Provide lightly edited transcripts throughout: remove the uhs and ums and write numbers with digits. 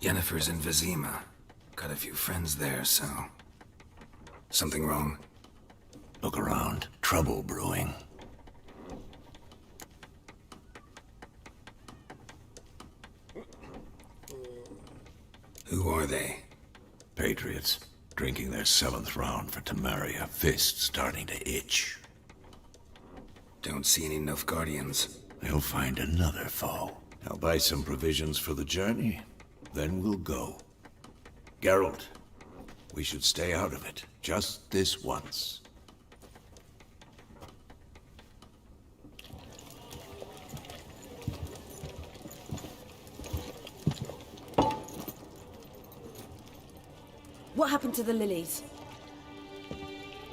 Yennefer's in VIZIMA. Got a few friends there, so... Something wrong? Look around. Trouble brewing. Who are they? Patriots. Drinking their 7th round for Temeria. Fists starting to itch. Don't see any Nilfgaardians. They'll find another foe. I'll buy some provisions for the journey. Then we'll go. Geralt, we should stay out of it. Just this once. What happened to the lilies?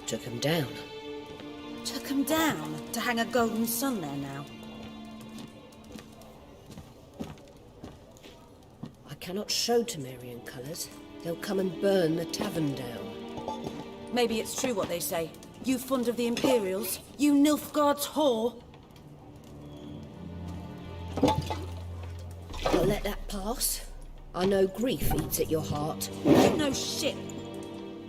Took him down. Took them down to hang a golden sun there now. I cannot show Temerian colours. They'll come and burn the tavern down. Maybe it's true what they say. You fond of the Imperials? You Nilfgaard's whore? I'll let that pass. I know grief eats at your heart. You know shit.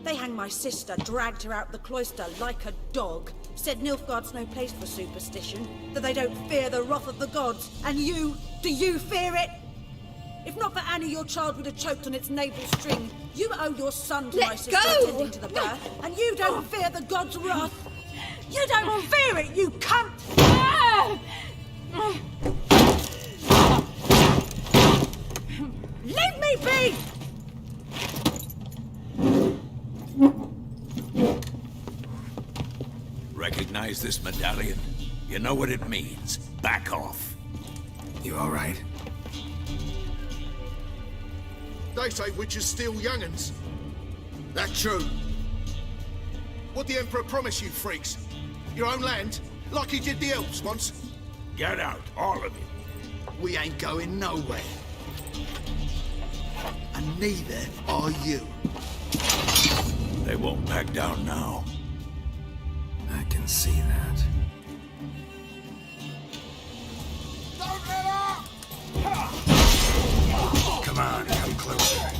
They hanged my sister, dragged her out the cloister like a dog. Said Nilfgaard's no place for superstition, that they don't fear the wrath of the gods. And you, do you fear it? If not for Annie, your child would have choked on its navel string. You owe your son to my sister attending to the birth, and you don't fear the gods' wrath. You don't fear it, you cunt! Leave me be! Recognize this medallion? You know what it means. Back off. You all right? They say witches steal young'uns. That true? What the Emperor promise you, freaks? Your own land? Like he did the elves once? Get out, all of you. We ain't going nowhere. And neither are you. They won't back down now. I can see that. Don't let up! Come on, come closer.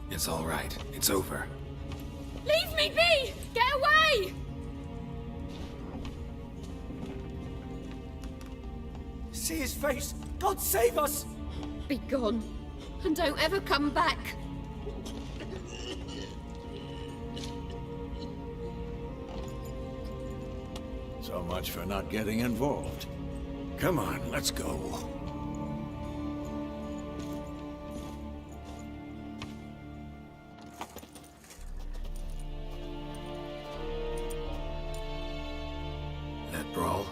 It's all right. It's over. Leave me be! Get away! See his face! God save us! Be gone, and don't ever come back. So much for not getting involved. Come on, let's go. That brawl,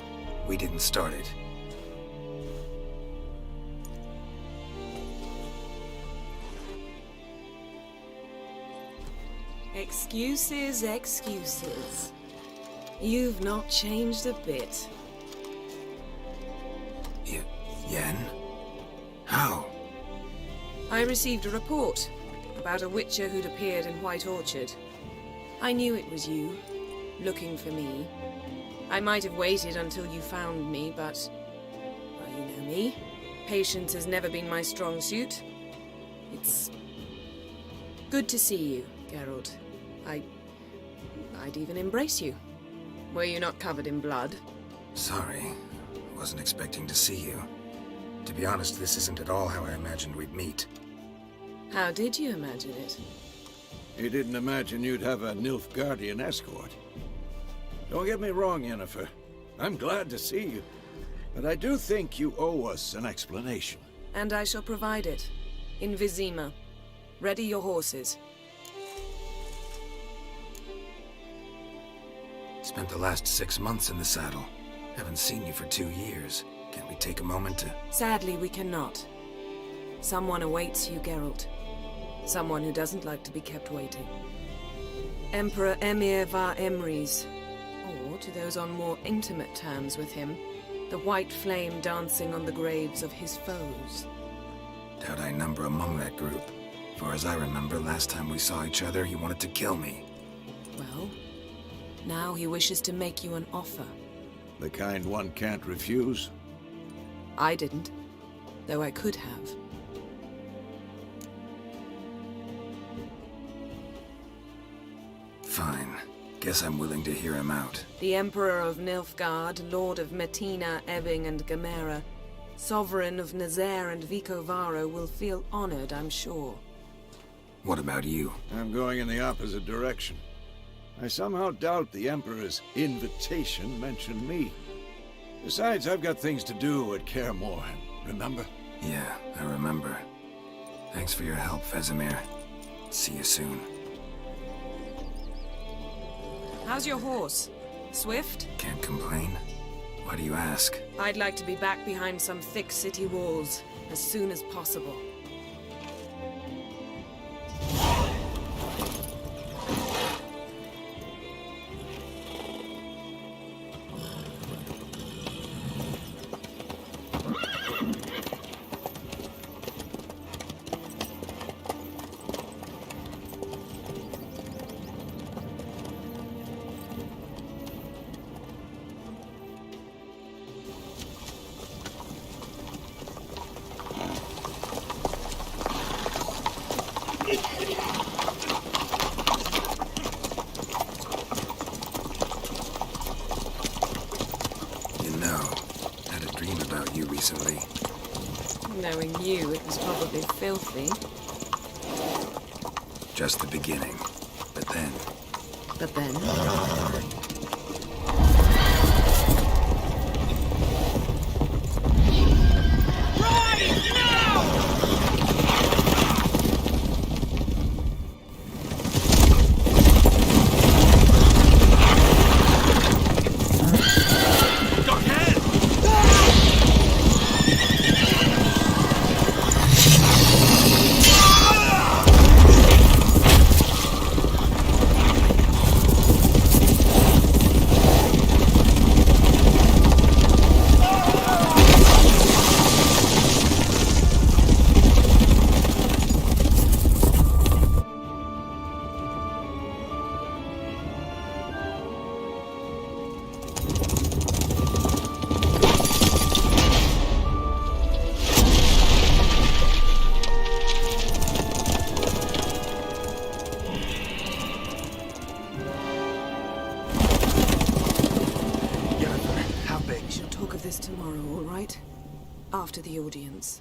we didn't start it. Excuses, excuses. You've not changed a bit. Yen? How? I received a report about a witcher who'd appeared in White Orchard. I knew it was you, looking for me. I might have waited until you found me, but... well, you know me. Patience has never been my strong suit. It's... good to see you, Geralt. I'd even embrace you. Were you not covered in blood? Sorry. Wasn't expecting to see you. To be honest, this isn't at all how I imagined we'd meet. How did you imagine it? You didn't imagine you'd have a Nilfgaardian escort. Don't get me wrong, Yennefer. I'm glad to see you. But I do think you owe us an explanation. And I shall provide it. In VIZIMA. Ready your horses. Spent the last 6 months in the saddle. Haven't seen you for 2 years. Can we take a moment to... Sadly, we cannot. Someone awaits you, Geralt. Someone who doesn't like to be kept waiting. Emperor Emir var Emrys. Or, to those on more intimate terms with him, the white flame dancing on the graves of his foes. Doubt I number among that group. Far as I remember, last time we saw each other, he wanted to kill me. Well, now he wishes to make you an offer. The kind one can't refuse? I didn't, though I could have. Fine. Guess I'm willing to hear him out. The Emperor of Nilfgaard, Lord of Metina, Ebbing, and Gamera, Sovereign of Nazaire and Vicovaro will feel honored, I'm sure. What about you? I'm going in the opposite direction. I somehow doubt the Emperor's invitation mentioned me. Besides, I've got things to do at Kaer Morhen, remember? Yeah, I remember. Thanks for your help, Vesemir. See you soon. How's your horse? Swift? Can't complain. Why do you ask? I'd like to be back behind some thick city walls as soon as possible. Recently. Knowing you, it was probably filthy. Just the beginning. But then... But then? After the audience.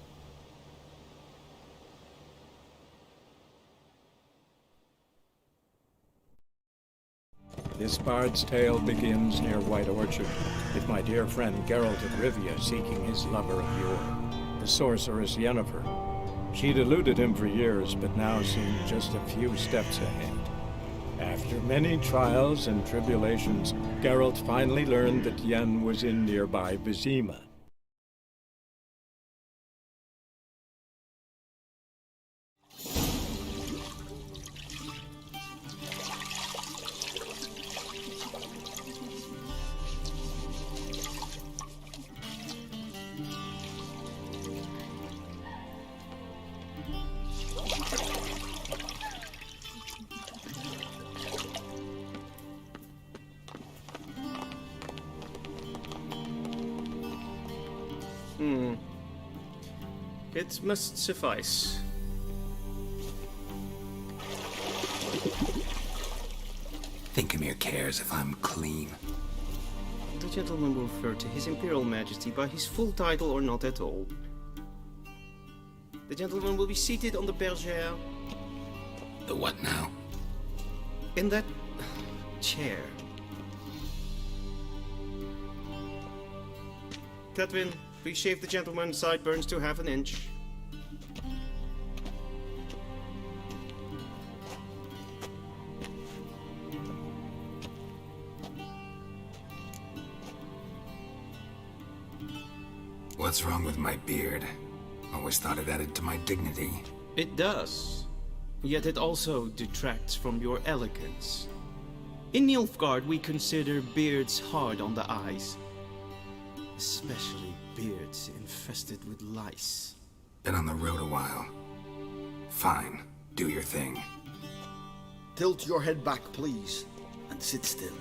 This bard's tale begins near White Orchard, with my dear friend Geralt of Rivia seeking his lover of yore, the sorceress Yennefer. She'd eluded him for years, but now seemed just a few steps ahead. After many trials and tribulations, Geralt finally learned that Yen was in nearby VIZIMA. It must suffice. Think Emir cares if I'm clean. The gentleman will refer to His Imperial Majesty by his full title or not at all. The gentleman will be seated on the bergère. The what now? In that chair. Cledwyn, please shave the gentleman's sideburns to half an inch. What's wrong with my beard? Always thought it added to my dignity. It does. Yet it also detracts from your elegance. In Nilfgaard, we consider beards hard on the eyes. Especially beards infested with lice. Been on the road a while. Fine, do your thing. Tilt your head back, please, and sit still.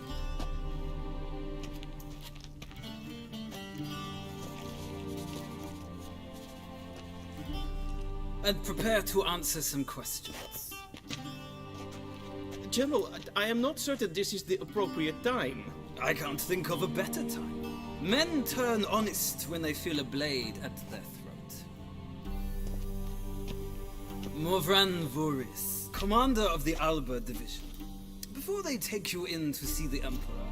And prepare to answer some questions. General, I am not certain this is the appropriate time. I can't think of a better time. Men turn honest when they feel a blade at their throat. Morvran Voris, commander of the Alba Division. Before they take you in to see the Emperor,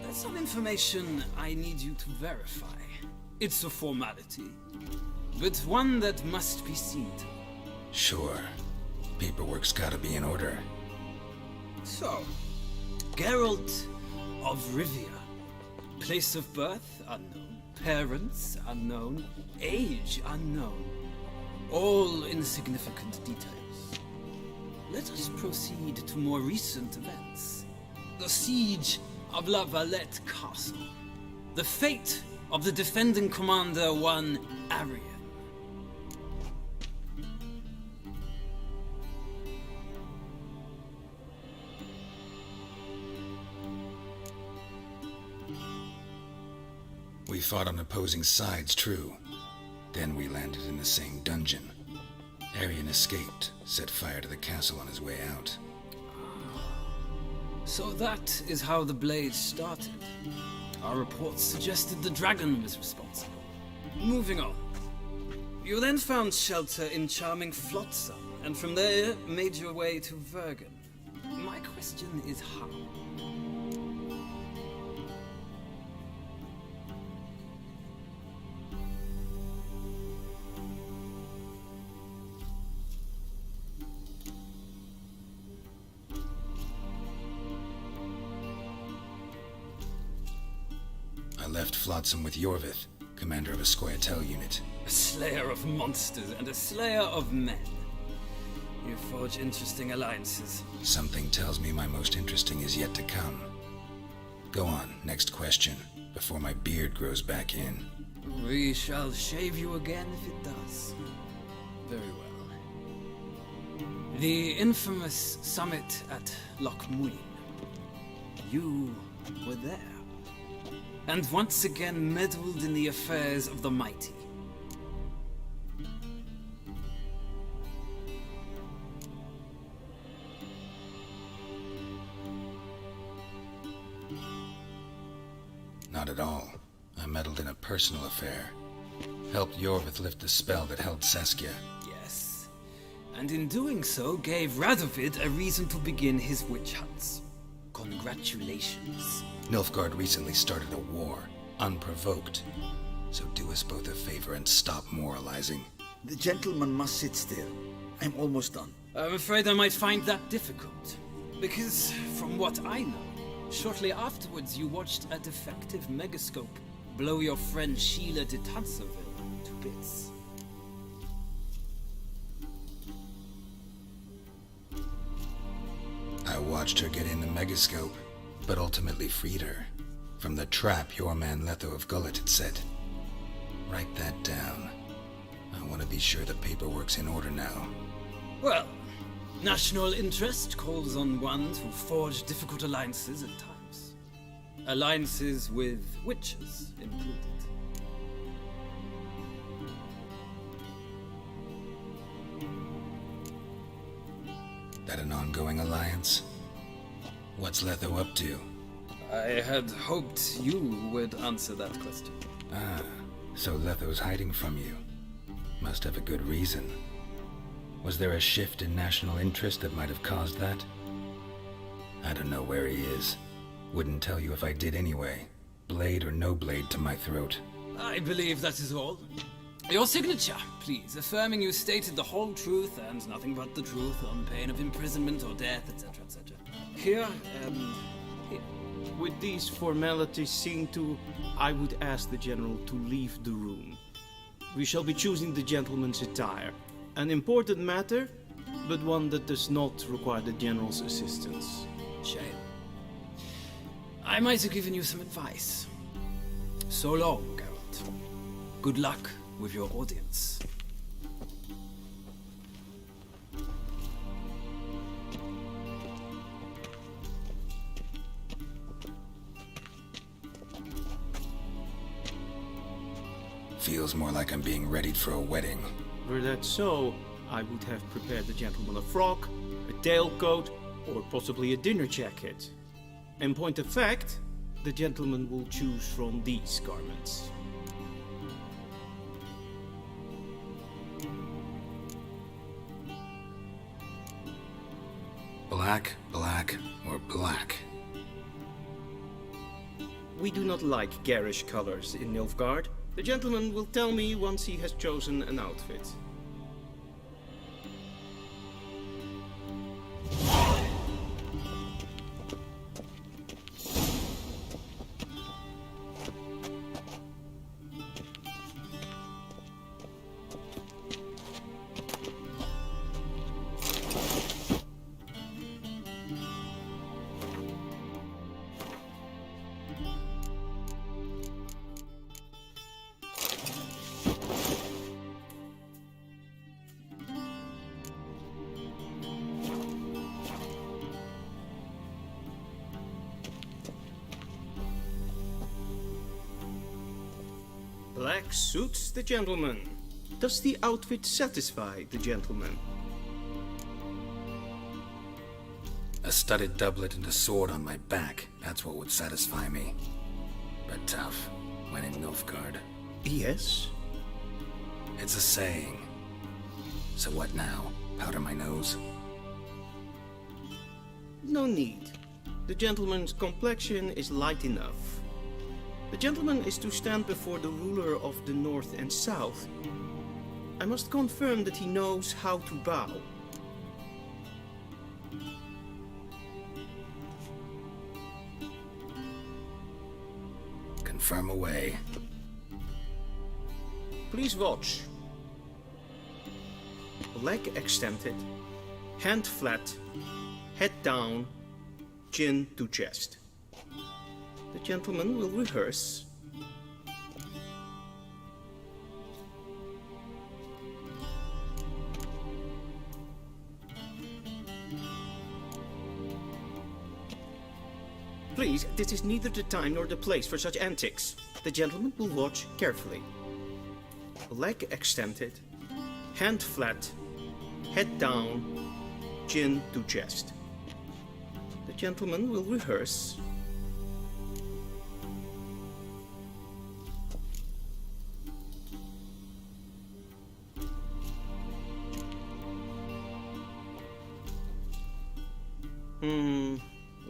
there's some information I need you to verify. It's a formality, but one that must be seen to. Sure. Paperwork's gotta be in order. So, Geralt of Rivia. Place of birth unknown. Parents unknown. Age unknown. All insignificant details. Let us proceed to more recent events. The siege of La Valette Castle. The fate of the defending commander, one Arian. We fought on opposing sides, true. Then we landed in the same dungeon. Arian escaped, set fire to the castle on his way out. So that is how the blade started. Our reports suggested the dragon was responsible. Moving on. You then found shelter in charming Flotsam, and from there made your way to Vergen. My question is how? I left Flotsam with Yorvith, commander of a Scoia'tael unit. A slayer of monsters and a slayer of men. You forge interesting alliances. Something tells me my most interesting is yet to come. Go on, next question, before my beard grows back in. We shall shave you again if it does. Very well. The infamous summit at Loch Muin. You were there. And once again meddled in the affairs of the mighty. Not at all. I meddled in a personal affair. Helped Yorvith lift the spell that held Saskia. Yes. And in doing so, gave Radovid a reason to begin his witch hunts. Congratulations. Nilfgaard recently started a war, unprovoked. So do us both a favor and stop moralizing. The gentleman must sit still. I'm almost done. I'm afraid I might find that difficult. Because, from what I know, shortly afterwards you watched a defective megascope blow your friend Sheila de Tanserville to bits. I watched her get in the megascope, but ultimately freed her from the trap your man Letho of Gullet had set. Write that down. I want to be sure the paperwork's in order now. Well, national interest calls on one to forge difficult alliances at times. Alliances with witches included. That an ongoing alliance? What's Letho up to? I had hoped you would answer that question. Ah, so Letho's hiding from you. Must have a good reason. Was there a shift in national interest that might have caused that? I don't know where he is. Wouldn't tell you if I did anyway. Blade or no blade to my throat. I believe that is all. Your signature, please, affirming you stated the whole truth and nothing but the truth on pain of imprisonment or death, etc., etc. Here. With these formalities seen to, I would ask the General to leave the room. We shall be choosing the gentleman's attire. An important matter, but one that does not require the General's assistance. Shame. I might have given you some advice. So long, Geralt. Good luck with your audience. Feels more like I'm being readied for a wedding. Were that so, I would have prepared the gentleman a frock, a tailcoat, or possibly a dinner jacket. In point of fact, the gentleman will choose from these garments. Black, black, or black? We do not like garish colors in Nilfgaard. The gentleman will tell me once he has chosen an outfit. Black suits the gentleman. Does the outfit satisfy the gentleman? A studded doublet and a sword on my back. That's what would satisfy me. But tough, when in Nilfgaard. Yes? It's a saying. So what now? Powder my nose? No need. The gentleman's complexion is light enough. The gentleman is to stand before the ruler of the North and South. I must confirm that he knows how to bow. Confirm away. Please watch. Leg extended, hand flat, head down, chin to chest. The gentleman will rehearse. Please, this is neither the time nor the place for such antics. The gentleman will watch carefully. Leg extended, hand flat, head down, chin to chest. The gentleman will rehearse.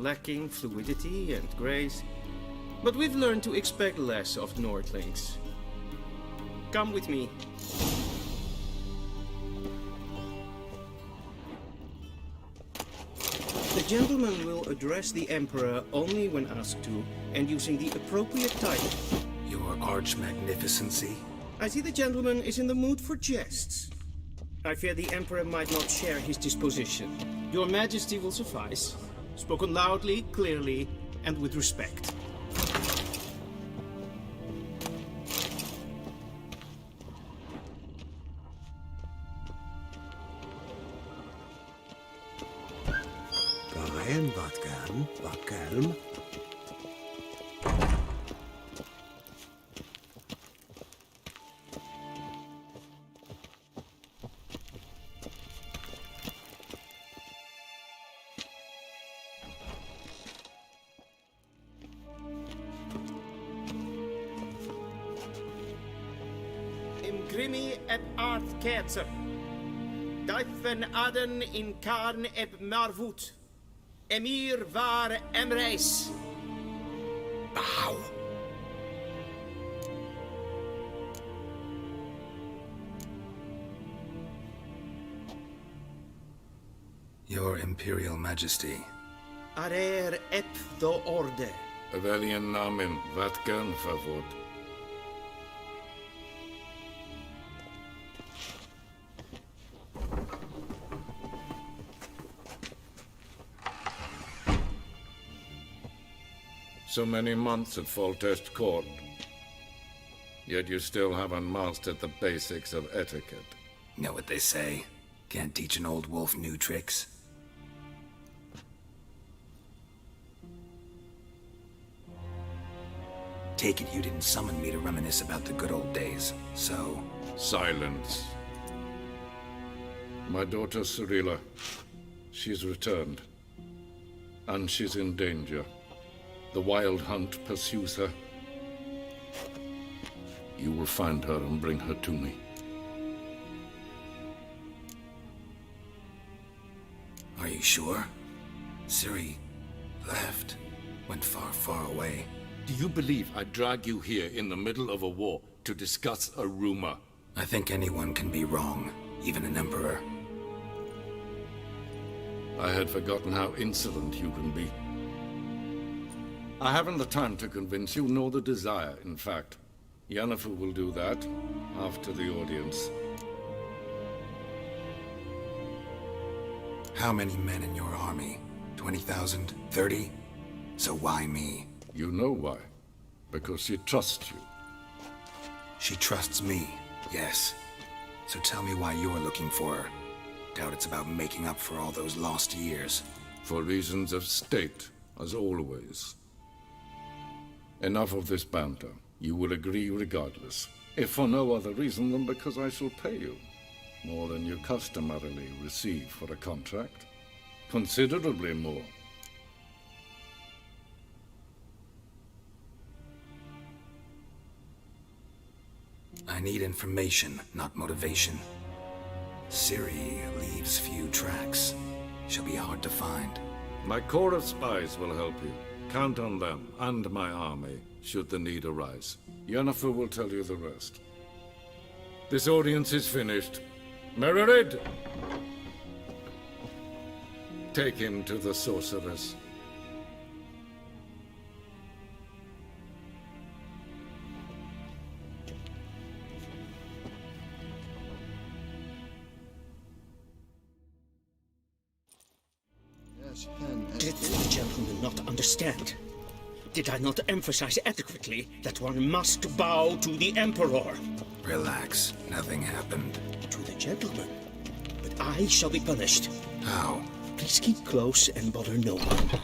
Lacking fluidity and grace, but we've learned to expect less of Nordlings. Come with me. The gentleman will address the Emperor only when asked to, and using the appropriate title. Your Arch-Magnificency? I see the gentleman is in the mood for jests. I fear the Emperor might not share his disposition. Your Majesty will suffice. Spoken loudly, clearly, and with respect. Brian, wat kalm. Grimi eb aardketser. Duiven aden in karn eb marvoet. Emir var emreis. Bow. Your Imperial Majesty. Arer eb the orde. Welchen Namen? Wat gern favor? So many months at Foltest Court. Yet you still haven't mastered the basics of etiquette. Know what they say? Can't teach an old wolf new tricks. Take it you didn't summon me to reminisce about the good old days, so... Silence. My daughter CIRILLA, she's returned. And she's in danger. The Wild Hunt pursues her. You will find her and bring her to me. Are you sure? Ciri left. Went far, far away. Do you believe I drag you here in the middle of a war to discuss a rumor? I think anyone can be wrong, even an emperor. I had forgotten how insolent you can be. I haven't the time to convince you, nor the desire, in fact. Yennefer will do that after the audience. How many men in your army? 20,000? 30? So why me? You know why. Because she trusts you. She trusts me, yes. So tell me why you're looking for her. Doubt it's about making up for all those lost years. For reasons of state, as always. Enough of this banter. You will agree regardless. If for no other reason than because I shall pay you. More than you customarily receive for a contract. Considerably more. I need information, not motivation. Ciri leaves few tracks. She'll be hard to find. My corps of spies will help you. Count on them, and my army, should the need arise. Yennefer will tell you the rest. This audience is finished. Merid! Take him to the sorceress. Did the gentleman not understand? Did I not emphasize adequately that one must bow to the Emperor? Relax. Nothing happened. To the gentleman. But I shall be punished. How? Please keep close and bother no one.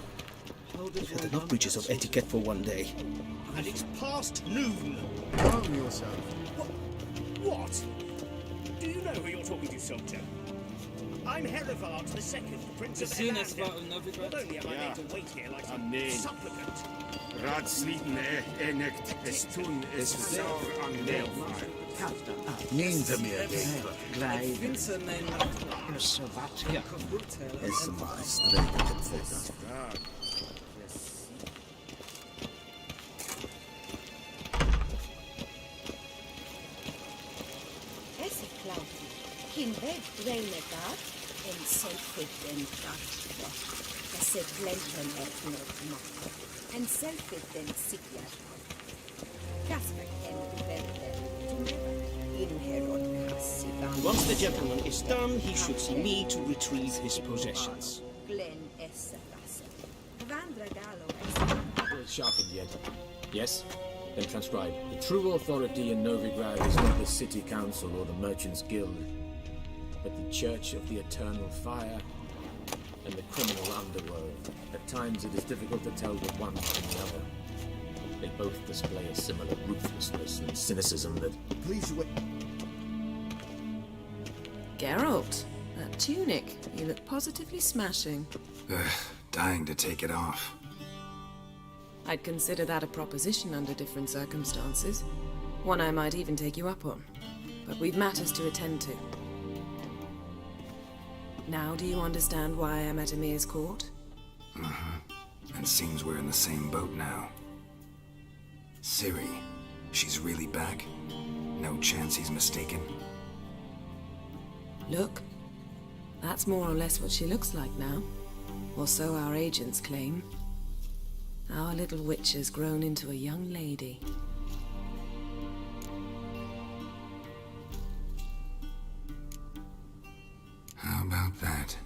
We've had enough breaches of etiquette for one day. And it's past noon. Calm yourself. What? Do you know who you're talking to, soldier? I'm Herivard II, Prince of Elan. Not only am I made to wait here like some supplicant. Raadsliden enigt es tun es zelf aan Nilfgaard. Neemt meer denken. Ik vind ze mijn is wat ja. Is maar streken te Esse klauti, kinved reinegar, en selfit en kraft. Esse glenten et not. En selfit en sikjar. Kaspek en velten. Inheron hassivan. Once the gentleman is done, he should see me to retrieve his possessions. Glen esse vasse. Sharpened yet. Yes? Then transcribe. The true authority in Novigrad is not the city council or the merchants' guild, but the Church of the Eternal Fire and the criminal underworld. At times it is difficult to tell the one from the other. They both display a similar ruthlessness and cynicism that... Please wait. Geralt, that tunic. You look positively smashing. Dying to take it off. I'd consider that a proposition under different circumstances. One I might even take you up on. But we've matters to attend to. Now do you understand why I'm at Emir's court? And seems we're in the same boat now. Ciri, she's really back? No chance he's mistaken? Look, that's more or less what she looks like now. Or so our agents claim. Our little witch has grown into a young lady. How about that?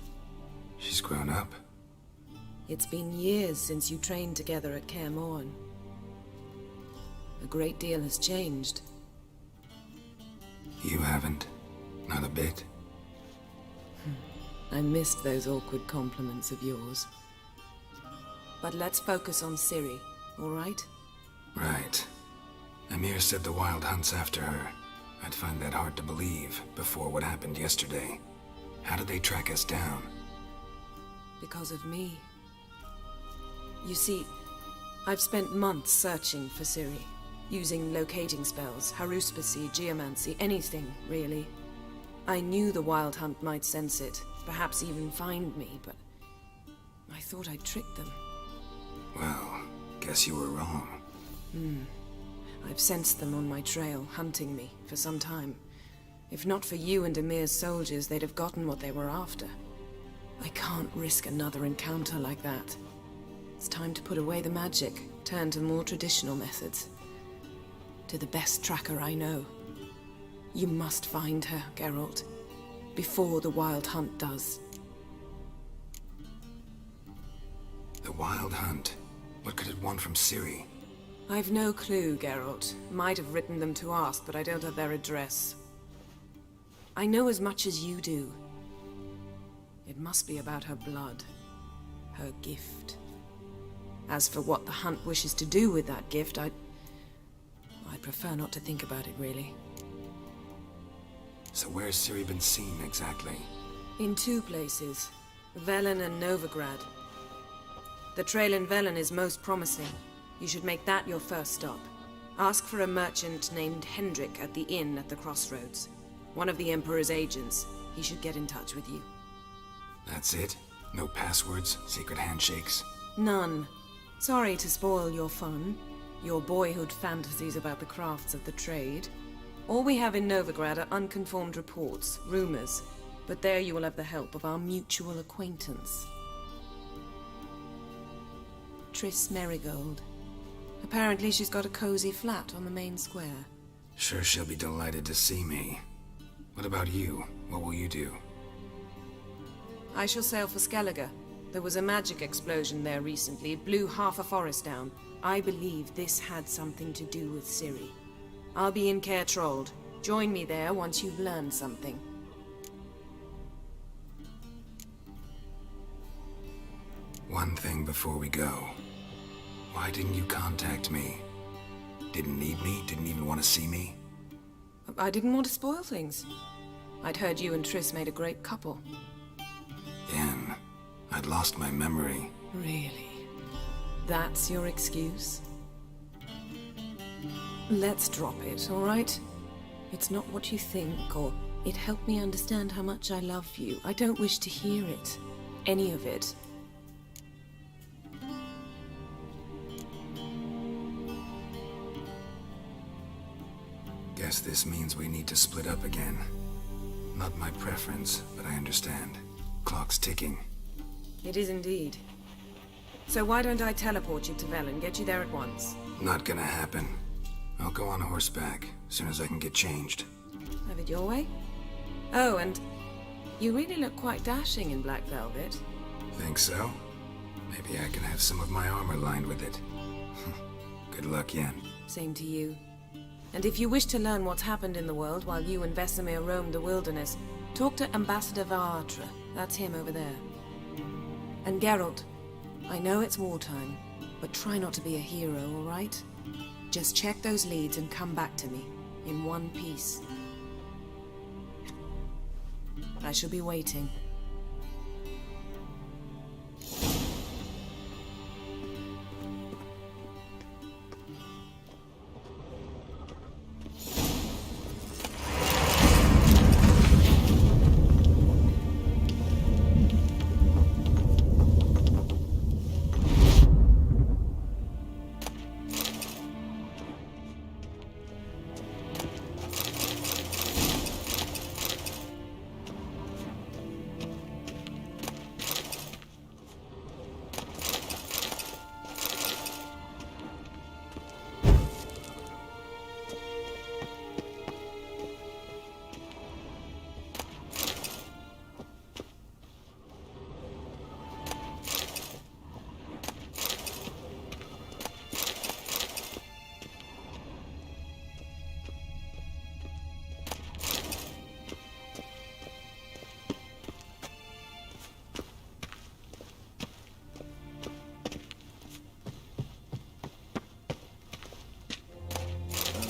She's grown up? It's been years since you trained together at Kaer Morhen. A great deal has changed. You haven't. Not a bit. I missed those awkward compliments of yours. But let's focus on Ciri, all right? Right. Emir said the Wild Hunt's after her. I'd find that hard to believe before what happened yesterday. How did they track us down? Because of me. You see, I've spent months searching for Ciri, using locating spells, haruspicy, geomancy, anything, really. I knew the Wild Hunt might sense it, perhaps even find me, but I thought I'd tricked them. Well, guess you were wrong. I've sensed them on my trail, hunting me, for some time. If not for you and Emir's soldiers, they'd have gotten what they were after. I can't risk another encounter like that. It's time to put away the magic, turn to more traditional methods. To the best tracker I know. You must find her, Geralt, before the Wild Hunt does. The Wild Hunt? What could it want from Ciri? I've no clue, Geralt. Might have written them to ask, but I don't have their address. I know as much as you do. It must be about her blood. Her gift. As for what the Hunt wishes to do with that gift, I'd prefer not to think about it, really. So where's Ciri been seen, exactly? In two places. Velen and Novigrad. The trail in Velen is most promising. You should make that your first stop. Ask for a merchant named Hendrik at the inn at the crossroads. One of the Emperor's agents. He should get in touch with you. That's it? No passwords? Secret handshakes? None. Sorry to spoil your fun. Your boyhood fantasies about the crafts of the trade. All we have in Novigrad are unconfirmed reports, rumors. But there you will have the help of our mutual acquaintance. TRISS Merigold. Apparently she's got a cozy flat on the main square. Sure she'll be delighted to see me. What about you? What will you do? I shall sail for Skellige. There was a magic explosion there recently. It blew half a forest down. I believe this had something to do with Ciri. I'll be in Caer Trold. Join me there once you've learned something. One thing before we go. Why didn't you contact me? Didn't need me? Didn't even want to see me? I didn't want to spoil things. I'd heard you and Triss made a great couple. Yen, I'd lost my memory. Really? That's your excuse? Let's drop it, all right? It's not what you think, or it helped me understand how much I love you. I don't wish to hear it. Any of it. Guess this means we need to split up again. Not my preference, but I understand. Clock's ticking. It is indeed. So why don't I teleport you to Velen, get you there at once? Not gonna happen. I'll go on horseback, as soon as I can get changed. Have it your way? Oh, and you really look quite dashing in black velvet. Think so? Maybe I can have some of my armor lined with it. Good luck, Yen. Same to you. And if you wish to learn what's happened in the world while you and Vesemir roamed the wilderness, talk to Ambassador Vaatra. That's him over there. And Geralt, I know it's wartime, but try not to be a hero, all right? Just check those leads and come back to me, in one piece. I shall be waiting.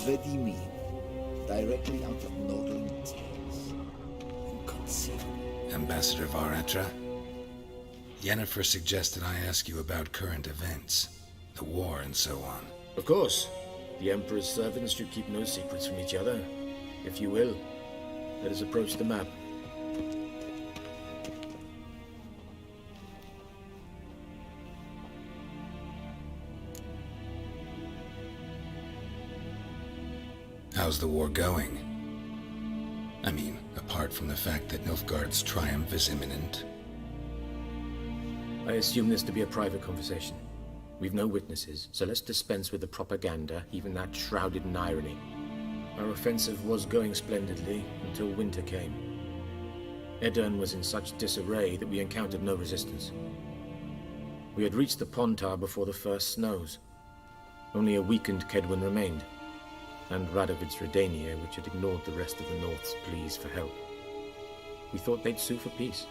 VIZIMA, directly out of Nordling tales. Inconceivable. Ambassador Varatra? Yennefer suggested I ask you about current events, the war and so on. Of course. The Emperor's servants should keep no secrets from each other. If you will, let us approach the map. How's the war going? I mean, apart from the fact that Nilfgaard's triumph is imminent. I assume this to be a private conversation. We've no witnesses, so let's dispense with the propaganda, even that shrouded in irony. Our offensive was going splendidly until winter came. Edirn was in such disarray that we encountered no resistance. We had reached the Pontar before the first snows. Only a weakened Kedwen remained, and Radovid's Redania, which had ignored the rest of the North's pleas for help. We thought they'd sue for peace,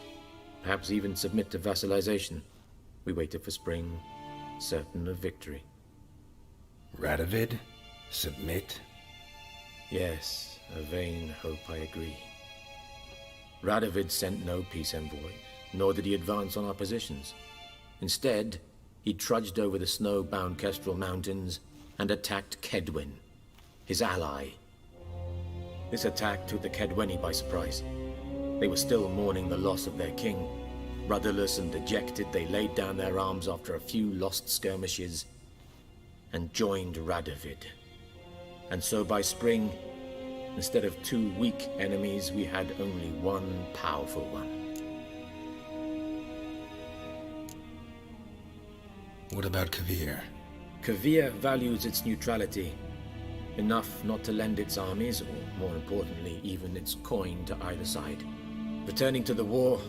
perhaps even submit to vassalization. We waited for spring, certain of victory. Radovid? Submit? Yes, a vain hope, I agree. Radovid sent no peace envoys, nor did he advance on our positions. Instead, he trudged over the snow-bound Kestrel Mountains and attacked Kedwen, his ally. This attack took the Kedweni by surprise. They were still mourning the loss of their king. Rudderless and dejected, they laid down their arms after a few lost skirmishes and joined Radovid. And so by spring, instead of 2 weak enemies, we had only one powerful one. What about Kavir? Kavir values its neutrality, enough not to lend its armies, or more importantly, even its coin to either side. Returning to the war,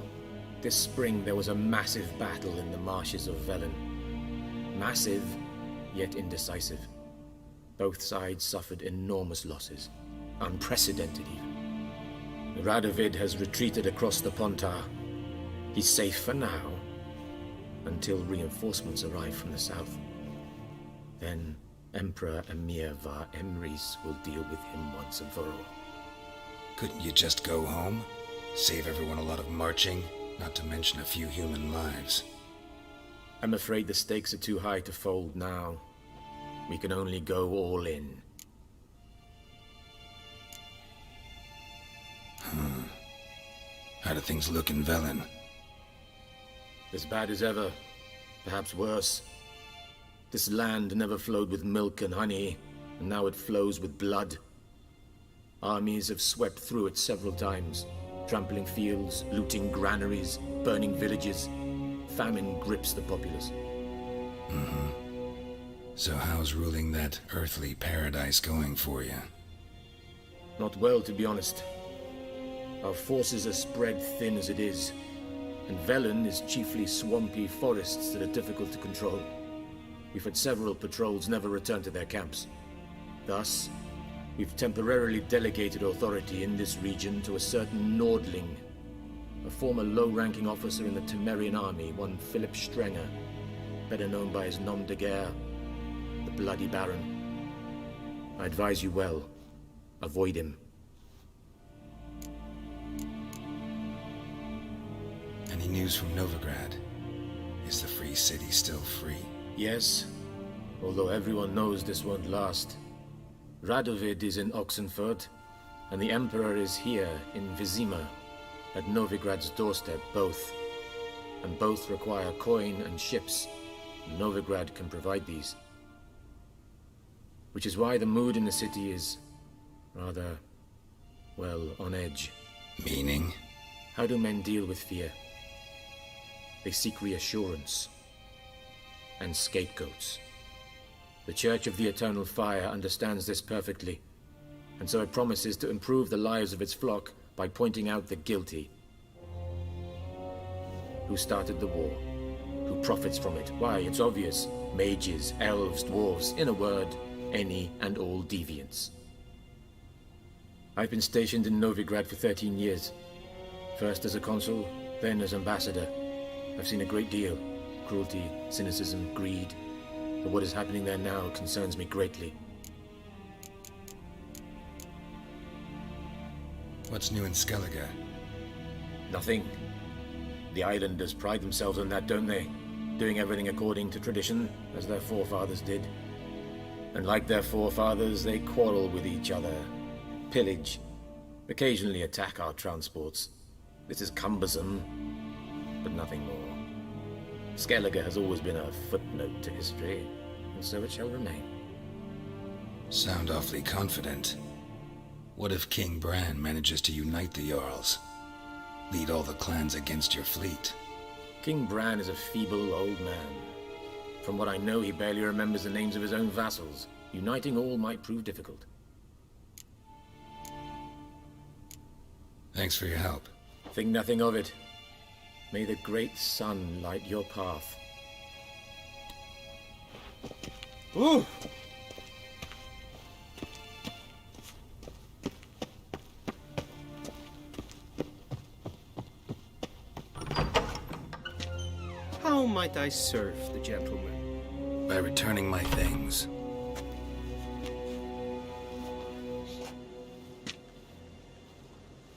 this spring there was a massive battle in the marshes of Velen. Massive, yet indecisive. Both sides suffered enormous losses, unprecedented even. Radovid has retreated across the Pontar. He's safe for now, until reinforcements arrive from the south. Then Emperor Emir var Emrys will deal with him once and for all. Couldn't you just go home? Save everyone a lot of marching, not to mention a few human lives. I'm afraid the stakes are too high to fold now. We can only go all in. How do things look in Velen? As bad as ever, perhaps worse. This land never flowed with milk and honey, and now it flows with blood. Armies have swept through it several times, trampling fields, looting granaries, burning villages. Famine grips the populace. So how's ruling that earthly paradise going for you? Not well, to be honest. Our forces are spread thin as it is, and Velen is chiefly swampy forests that are difficult to control. We've had several patrols never return to their camps. Thus, we've temporarily delegated authority in this region to a certain Nordling, a former low-ranking officer in the Temerian army, one Philip Strenger, better known by his nom de guerre, the Bloody Baron. I advise you well. Avoid him. Any news from Novigrad? Is the free city still free? Yes, although everyone knows this won't last. Radovid is in Oxenfurt, and the Emperor is here in VIZIMA, at Novigrad's doorstep, both. And both require coin and ships. Novigrad can provide these. Which is why the mood in the city is rather, well, on edge. Meaning? How do men deal with fear? They seek reassurance and scapegoats. The Church of the Eternal Fire understands this perfectly, and so it promises to improve the lives of its flock by pointing out the guilty. Who started the war? Who profits from it? Why, it's obvious. Mages, elves, dwarves, in a word, any and all deviants. I've been stationed in Novigrad for 13 years. First as a consul, then as ambassador. I've seen a great deal. Cruelty, cynicism, greed. But what is happening there now concerns me greatly. What's new in Skellige? Nothing. The islanders pride themselves on that, don't they? Doing everything according to tradition, as their forefathers did. And like their forefathers, they quarrel with each other, pillage, occasionally attack our transports. This is cumbersome, but nothing more. Skellige has always been a footnote to history, and so it shall remain. Sound awfully confident. What if King Bran manages to unite the Jarls? Lead all the clans against your fleet? King Bran is a feeble old man. From what I know, he barely remembers the names of his own vassals. Uniting all might prove difficult. Thanks for your help. Think nothing of it. May the great sun light your path. Ooh! How might I serve the gentleman? By returning my things.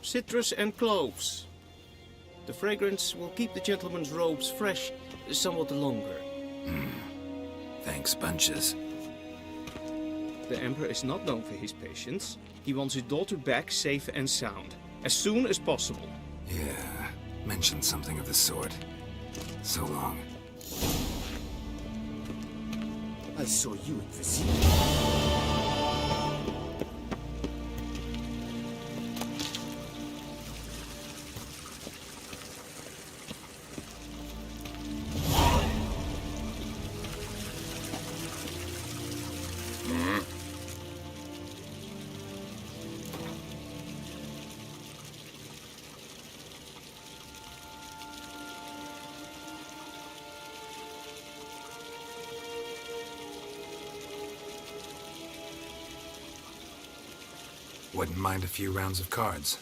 Citrus and cloves. The fragrance will keep the gentleman's robes fresh somewhat longer. Thanks, bunches. The Emperor is not known for his patience. He wants his daughter back safe and sound, as soon as possible. Yeah, mentioned something of the sort. So long. I saw you at VIZIMA. Wouldn't mind a few rounds of cards.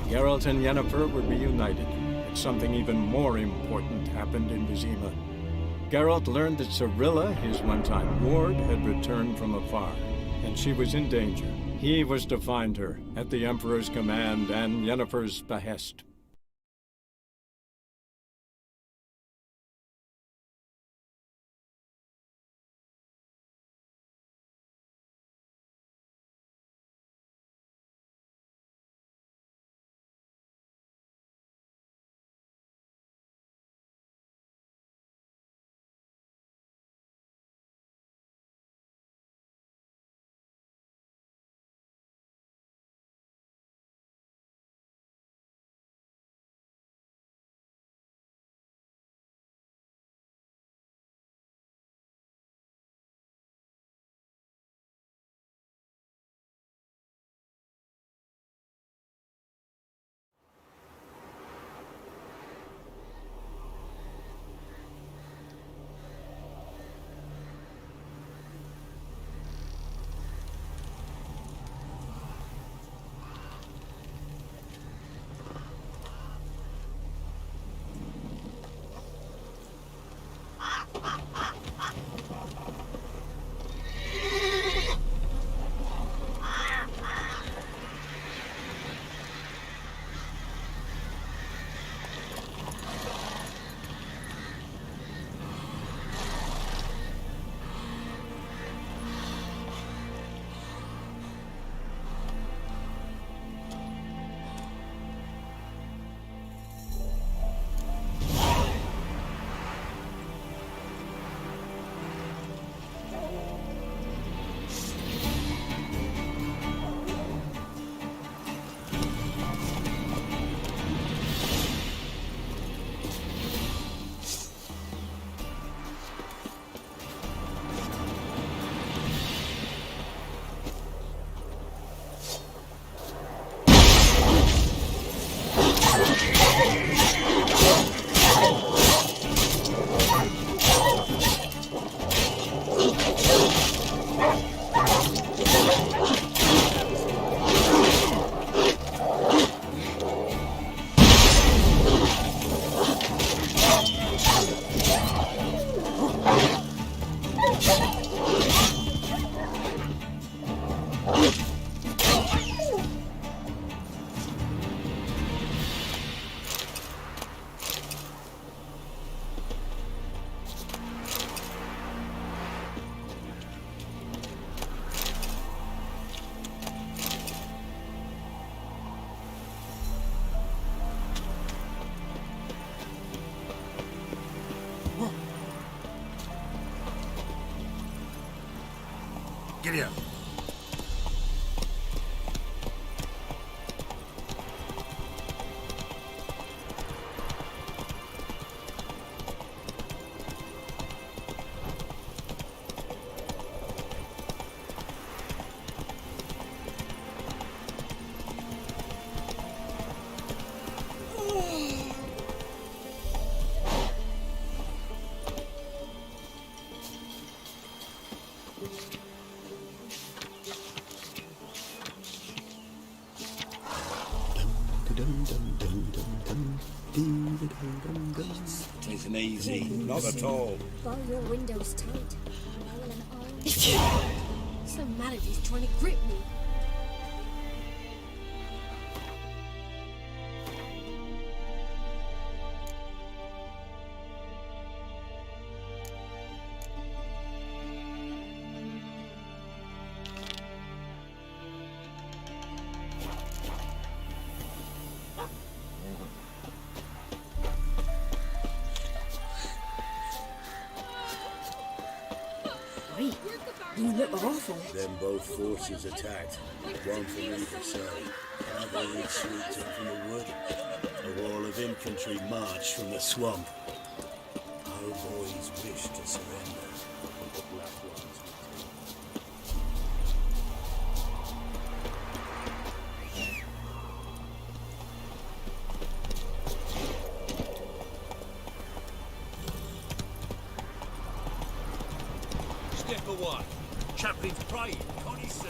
Geralt and Yennefer were reunited, but something even more important happened in VIZIMA. Geralt learned that CIRILLA, his one-time ward, had returned from afar, and she was in danger. He was to find her, at the Emperor's command and Yennefer's behest. Giddy up. Isn't easy, not at all. Bar your windows tight. So mad at he's trying to grip me. You look awful. Then both forces attacked, one from either side. Cavalry swooped in from the wood. A wall of infantry marched from the swamp. Our boys wished to surrender, but the black ones Step away. Chaplain's praying, can't you see?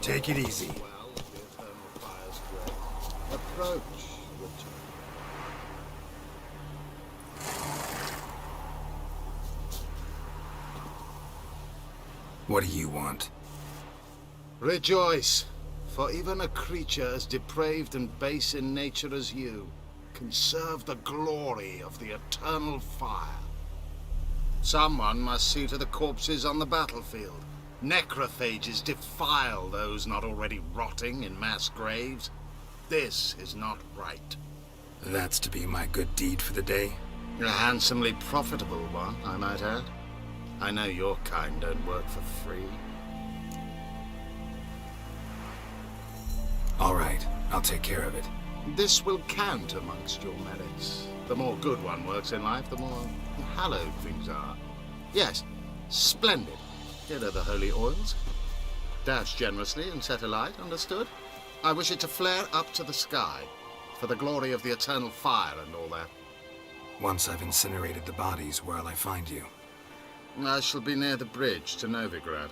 Take it easy. Approach, Richard. What do you want? Rejoice, for even a creature as depraved and base in nature as you can serve the glory of the eternal fire. Someone must see to the corpses on the battlefield. Necrophages defile those not already rotting in mass graves. This is not right. That's to be my good deed for the day? A handsomely profitable one, I might add. I know your kind don't work for free. All right, I'll take care of it. This will count amongst your merits. The more good one works in life, the more hallowed things are. Yes, splendid. Here are the holy oils. Dash generously and set alight, understood? I wish it to flare up to the sky, for the glory of the eternal fire and all that. Once I've incinerated the bodies, where'll I find you? I shall be near the bridge to Novigrad.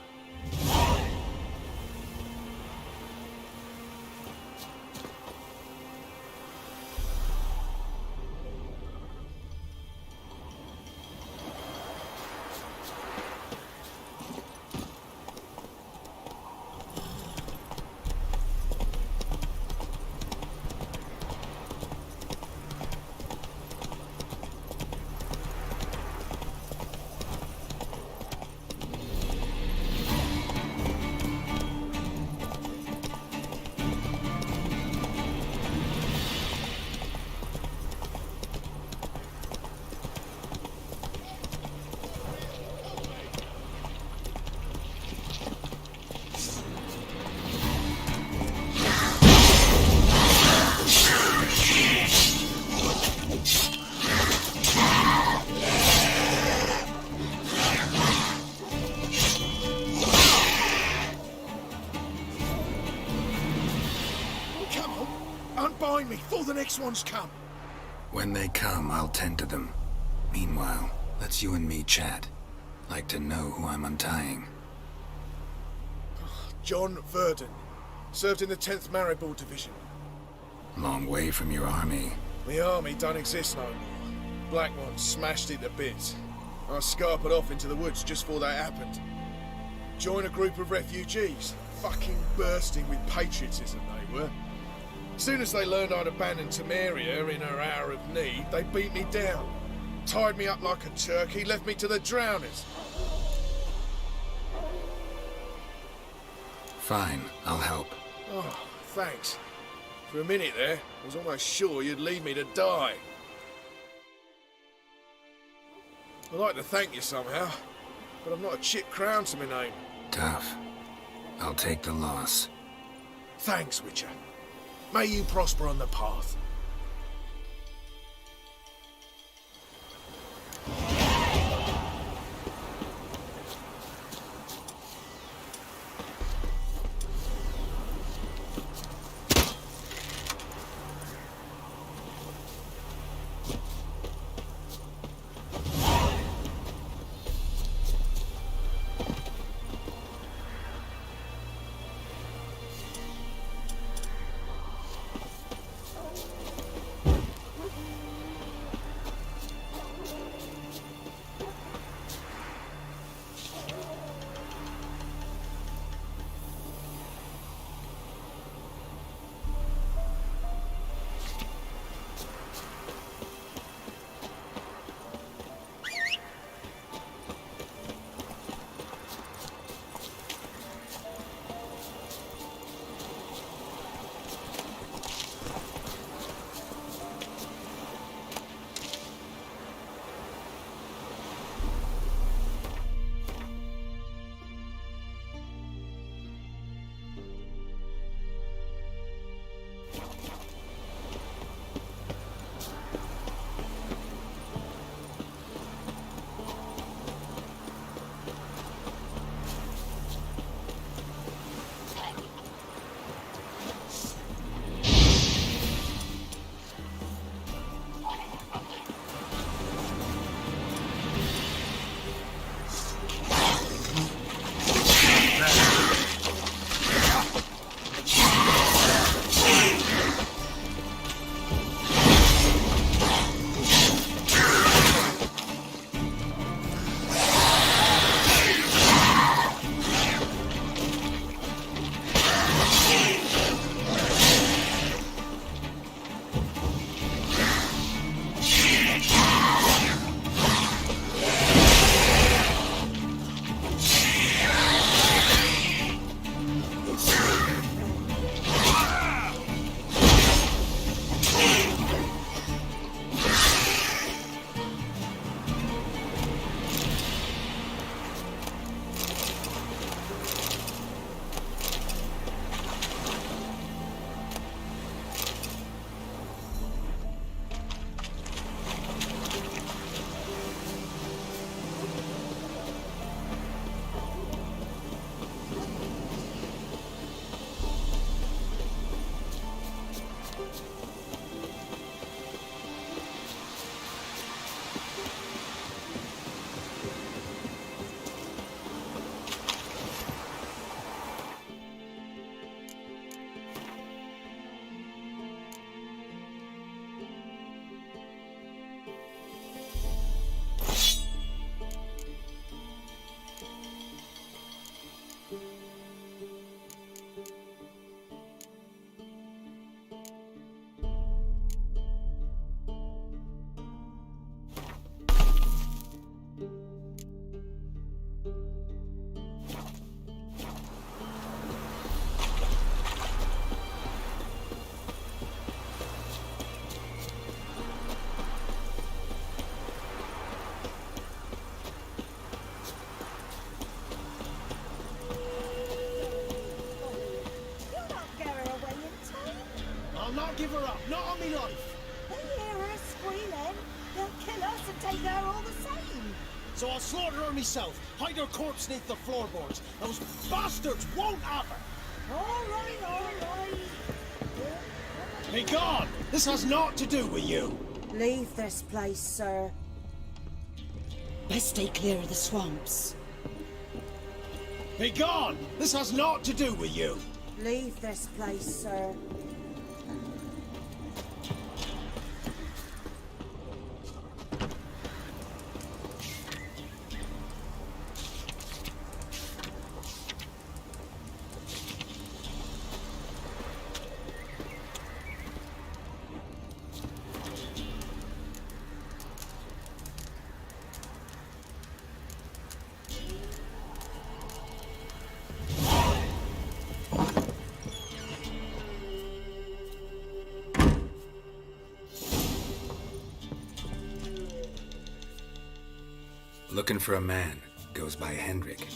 Unbind me before the next ones come. When they come, I'll tend to them. Meanwhile, let's you and me chat. Like to know who I'm untying. John Verdon. Served in the 10th Maribor Division. Long way from your army. The army don't exist no more. Black ones smashed it to bits. I scarpered off into the woods just before that happened. Joined a group of refugees. Fucking bursting with patriotism they were. As soon as they learned I'd abandoned Temeria in her hour of need, they beat me down. Tied me up like a turkey, left me to the drowners. Fine, I'll help. Oh, thanks. For a minute there, I was almost sure you'd leave me to die. I'd like to thank you somehow, but I've not a chip crown to my name. Tough. I'll take the loss. Thanks, Witcher. May you prosper on the path. I'll not give her up, not on me life. They hear her squealing. They'll kill us and take her all the same. So I'll slaughter her myself, hide her corpse neath the floorboards. Those bastards won't have her. All right, all right. Be gone! This has naught to do with you. Leave this place, sir. Best stay clear of the swamps. Be gone! This has naught to do with you. Leave this place, sir. Looking for a man. Goes by Hendrik.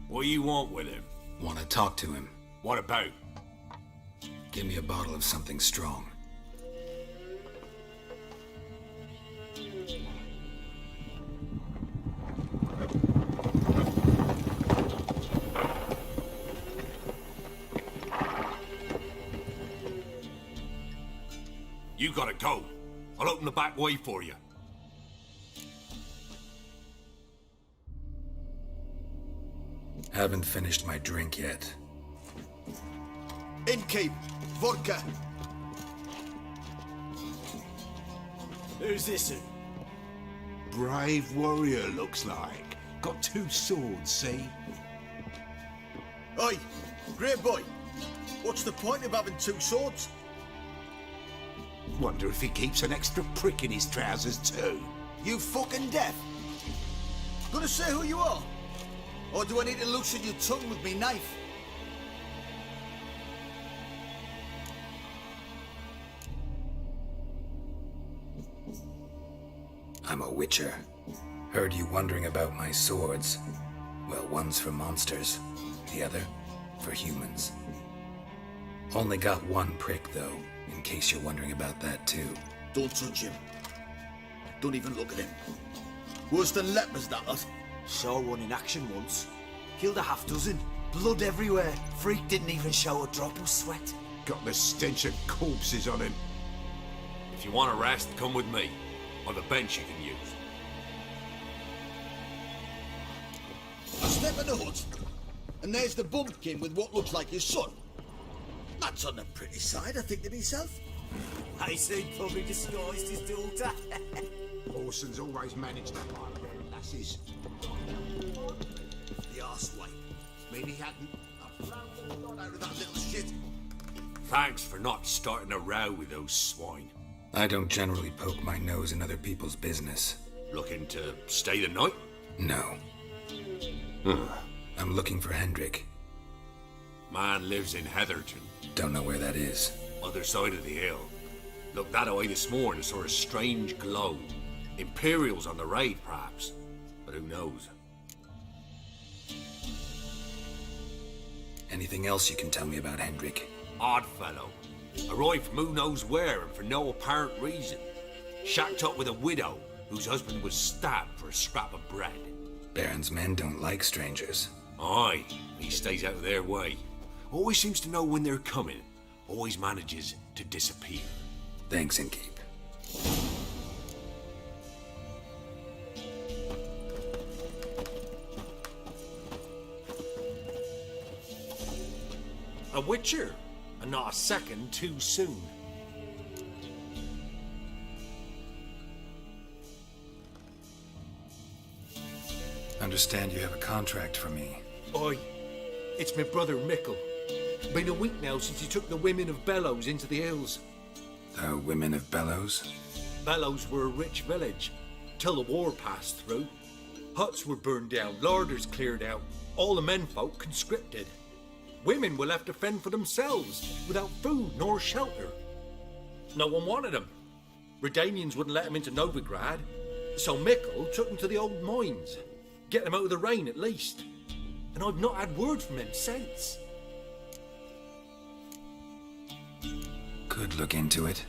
What do you want with him? Want to talk to him. What about? Give me a bottle of something strong. You gotta go. I'll open the back way for you. Haven't finished my drink yet. Innkeep, vodka. Who's this? Brave warrior, looks like. Got 2 swords, see? Oi, great boy. What's the point of having 2 swords? Wonder if he keeps an extra prick in his trousers too. You fucking deaf. Gonna say who you are? Or do I need to loosen your tongue with me knife? I'm a witcher. Heard you wondering about my swords. Well, one's for monsters, the other for humans. Only got 1 prick, though, in case you're wondering about that, too. Don't touch him. Don't even look at him. Worse than lepers, that lot. Saw one in action once. Killed a half-dozen. Blood everywhere. Freak didn't even show a drop of sweat. Got the stench of corpses on him. If you want a rest, come with me. On the bench you can use. I step in the hut, and there's the bumpkin with what looks like his son. That's on the pretty side, I think to myself. I say probably disguised his daughter. Orson's always managed that part of them lasses. The arsewipe. Maybe he hadn't. I've found the lot out of that little shit. Thanks for not starting a row with those swine. I don't generally poke my nose in other people's business. Looking to stay the night? No. I'm looking for Hendrik. Man lives in Heatherton. Don't know where that is. Other side of the hill. Looked that away this morning, a sort of strange glow. Imperial's on the raid, perhaps. But who knows? Anything else you can tell me about Hendrik? Odd fellow. Arrived from who knows where and for no apparent reason. Shacked up with a widow whose husband was stabbed for a scrap of bread. Baron's men don't like strangers. Aye, he stays out of their way. Always seems to know when they're coming. Always manages to disappear. Thanks, Innkeep. A witcher, and not a second too soon. Understand you have a contract for me. Oi, it's my brother Mickle. Been a week now since he took the women of Bellows into the hills. The women of Bellows? Bellows were a rich village, till the war passed through. Huts were burned down, larders cleared out, all the menfolk conscripted. Women were left to fend for themselves, without food nor shelter. No one wanted them. Redanians wouldn't let them into Novigrad, so Mickle took them to the old mines. Get them out of the rain at least. And I've not had word from him since. Could look into it,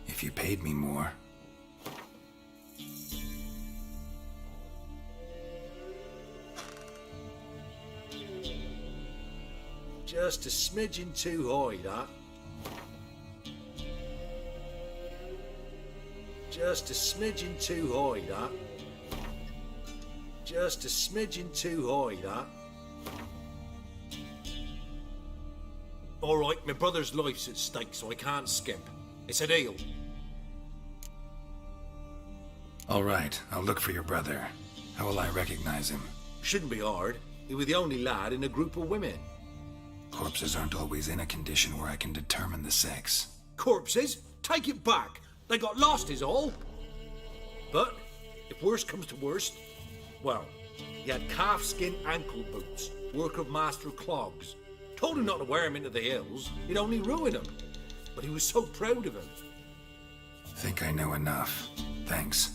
if you paid me more. Just a smidgen too high, that. Just a smidgen too high, that. Just a smidgen too high, that. Alright, my brother's life's at stake, so I can't skip. It's a deal. Alright, I'll look for your brother. How will I recognize him? Shouldn't be hard. He was the only lad in a group of women. Corpses aren't always in a condition where I can determine the sex. Corpses? Take it back. They got lost is all. But, if worst comes to worst, well, he had calfskin ankle boots, work of Master Clogs. Told him not to wear him into the hills, he'd only ruin him. But he was so proud of him. Think I know enough. Thanks.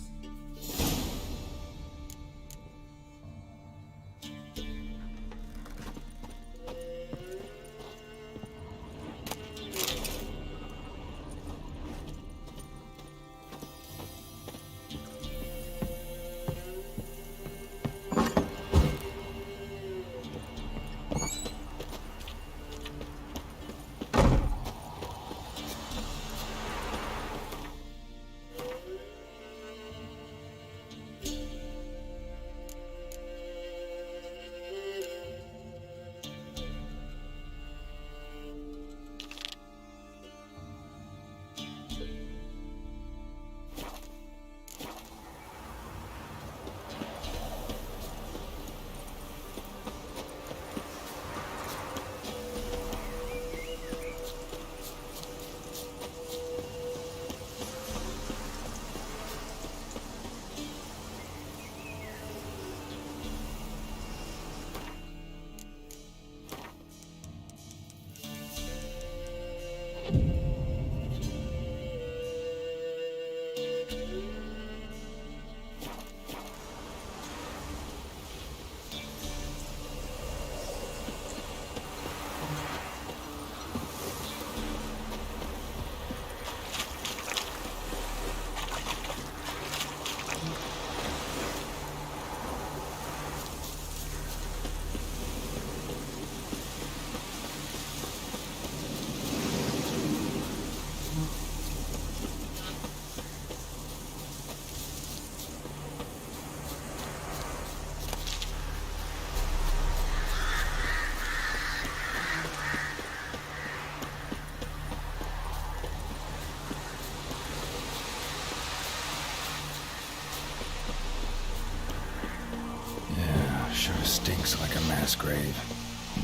Sure stinks like a mass grave.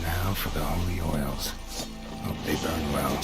Now for the holy oils. Hope they burn well.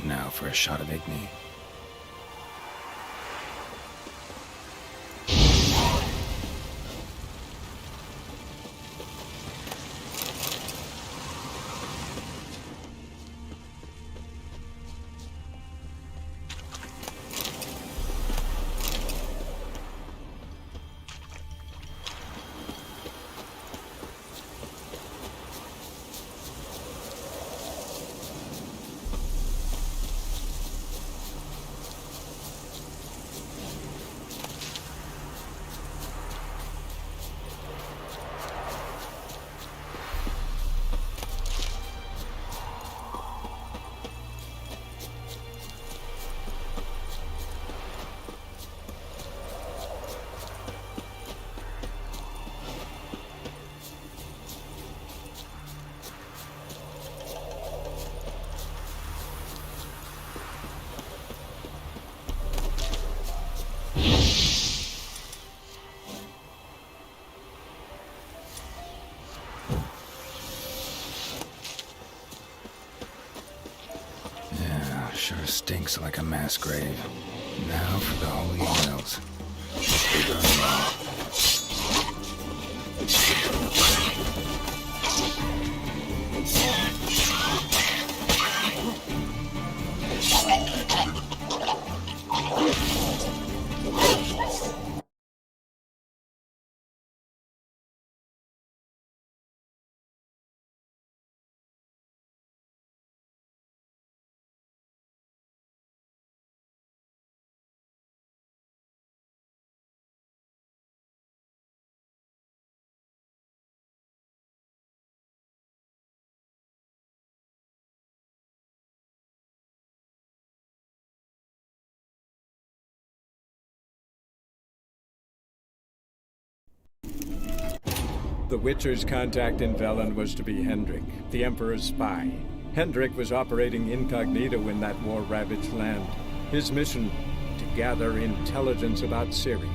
Now for a shot of Igni. Sure stinks like a mass grave. Now for the holy oils. They burn well. The Witcher's contact in Velen was to be Hendrik, the Emperor's spy. Hendrik was operating incognito in that war-ravaged land. His mission, to gather intelligence about Ciri.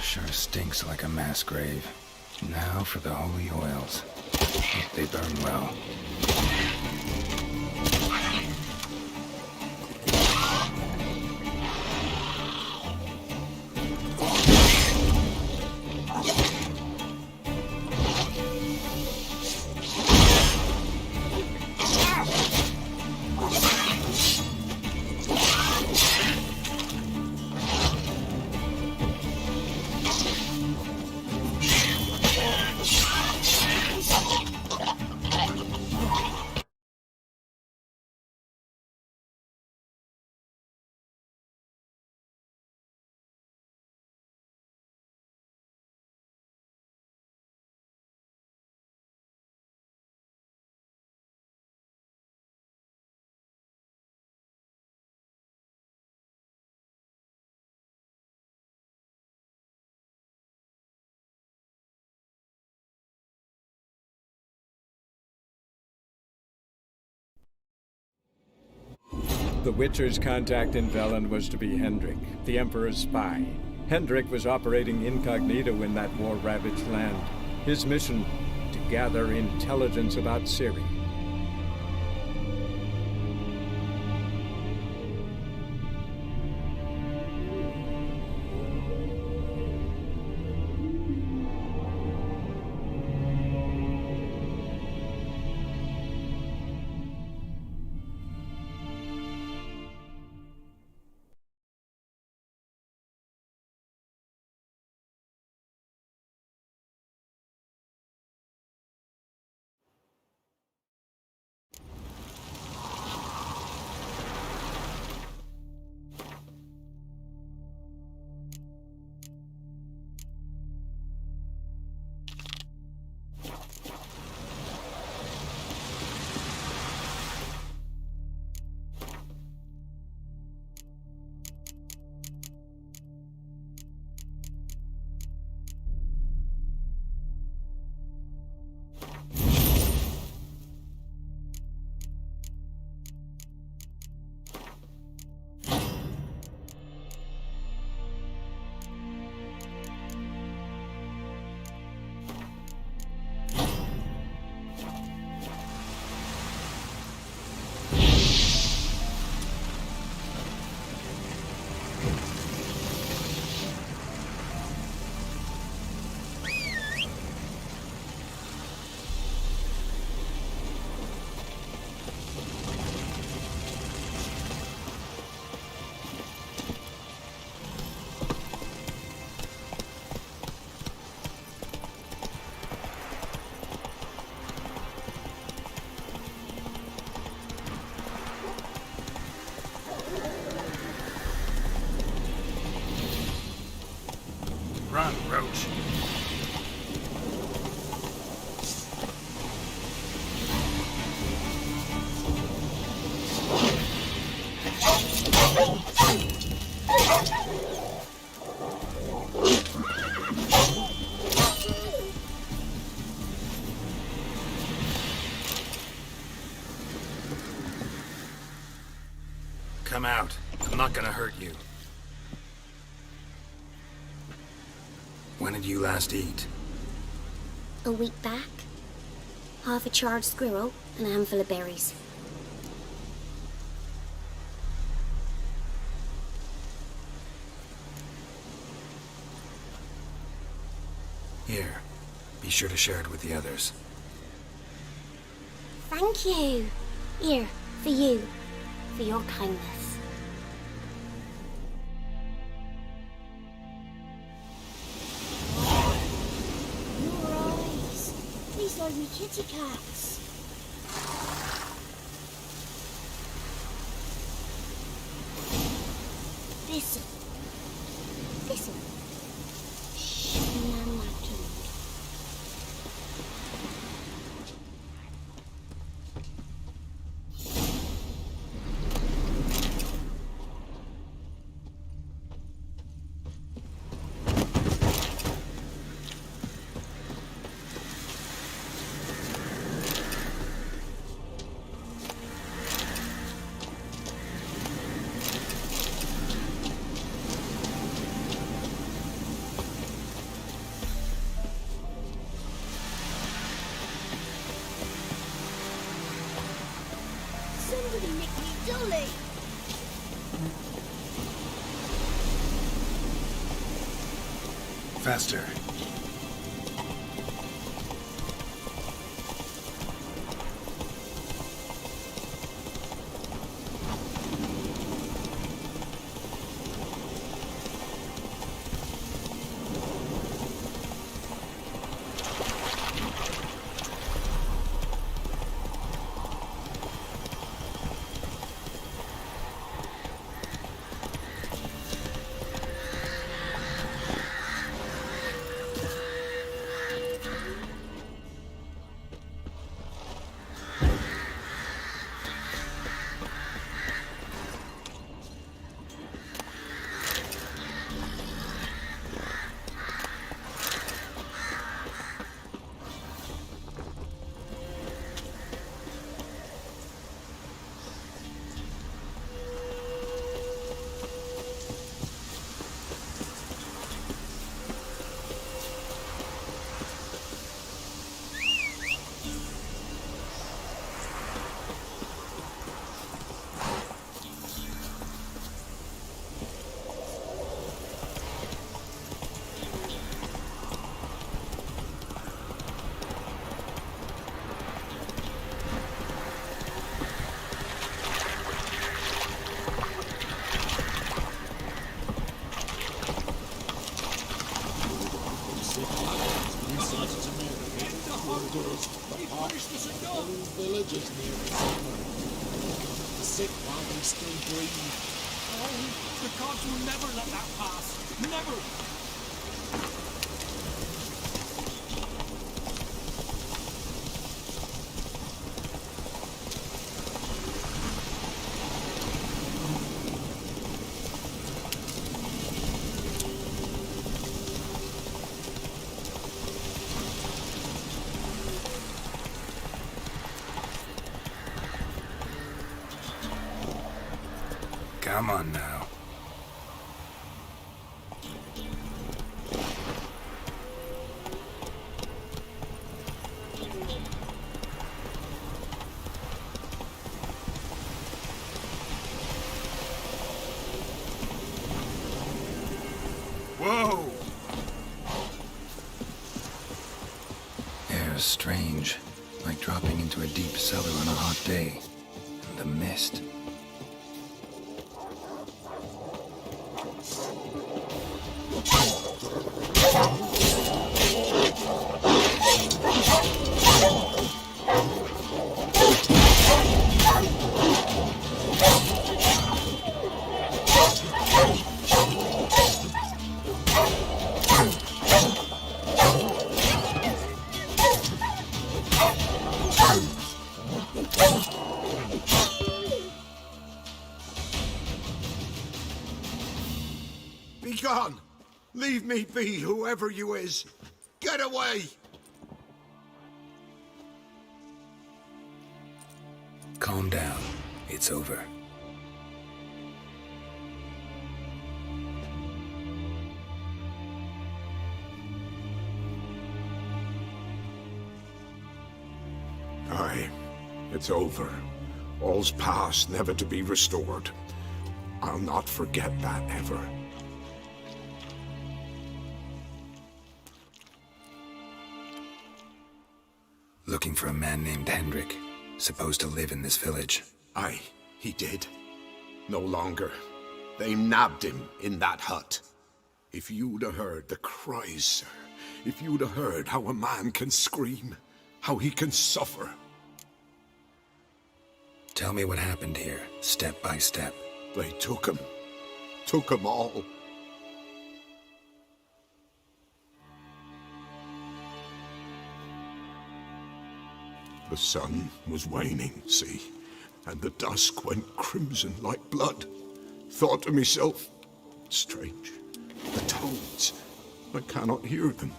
Sure stinks like a mass grave. Now for the holy oils. Hope they burn well. The Witcher's contact in Velen was to be Hendrik, the Emperor's spy. Hendrik was operating incognito in that war-ravaged land. His mission, to gather intelligence about Ciri. Run, Roach. Come out. I'm not gonna hurt you. When did you last eat? A week back. Half a charred squirrel and a handful of berries. Here. Be sure to share it with the others. Thank you. Here, for you. For your kindness. These are me kitty cats. Listen. Listen. Shh, Mama. Somebody nicked me dolly. Faster. still breathe. Oh, the gods will never let that pass. Never! Come on now. Whoa! Air's strange, like dropping into a deep cellar on a hot day. And the mist. Be gone! Leave me be, whoever you is! Get away! Calm down. It's over. Aye, it's over. All's past, never to be restored. I'll not forget that ever. Looking for a man named Hendrik, supposed to live in this village. Aye, he did. No longer. They nabbed him in that hut. If you'd have heard the cries, sir, if you'd have heard how a man can scream, how he can suffer. Tell me what happened here, step by step. They took him. Took him all. The sun was waning, see, and the dusk went crimson like blood. Thought to myself, strange, the toads, I cannot hear them.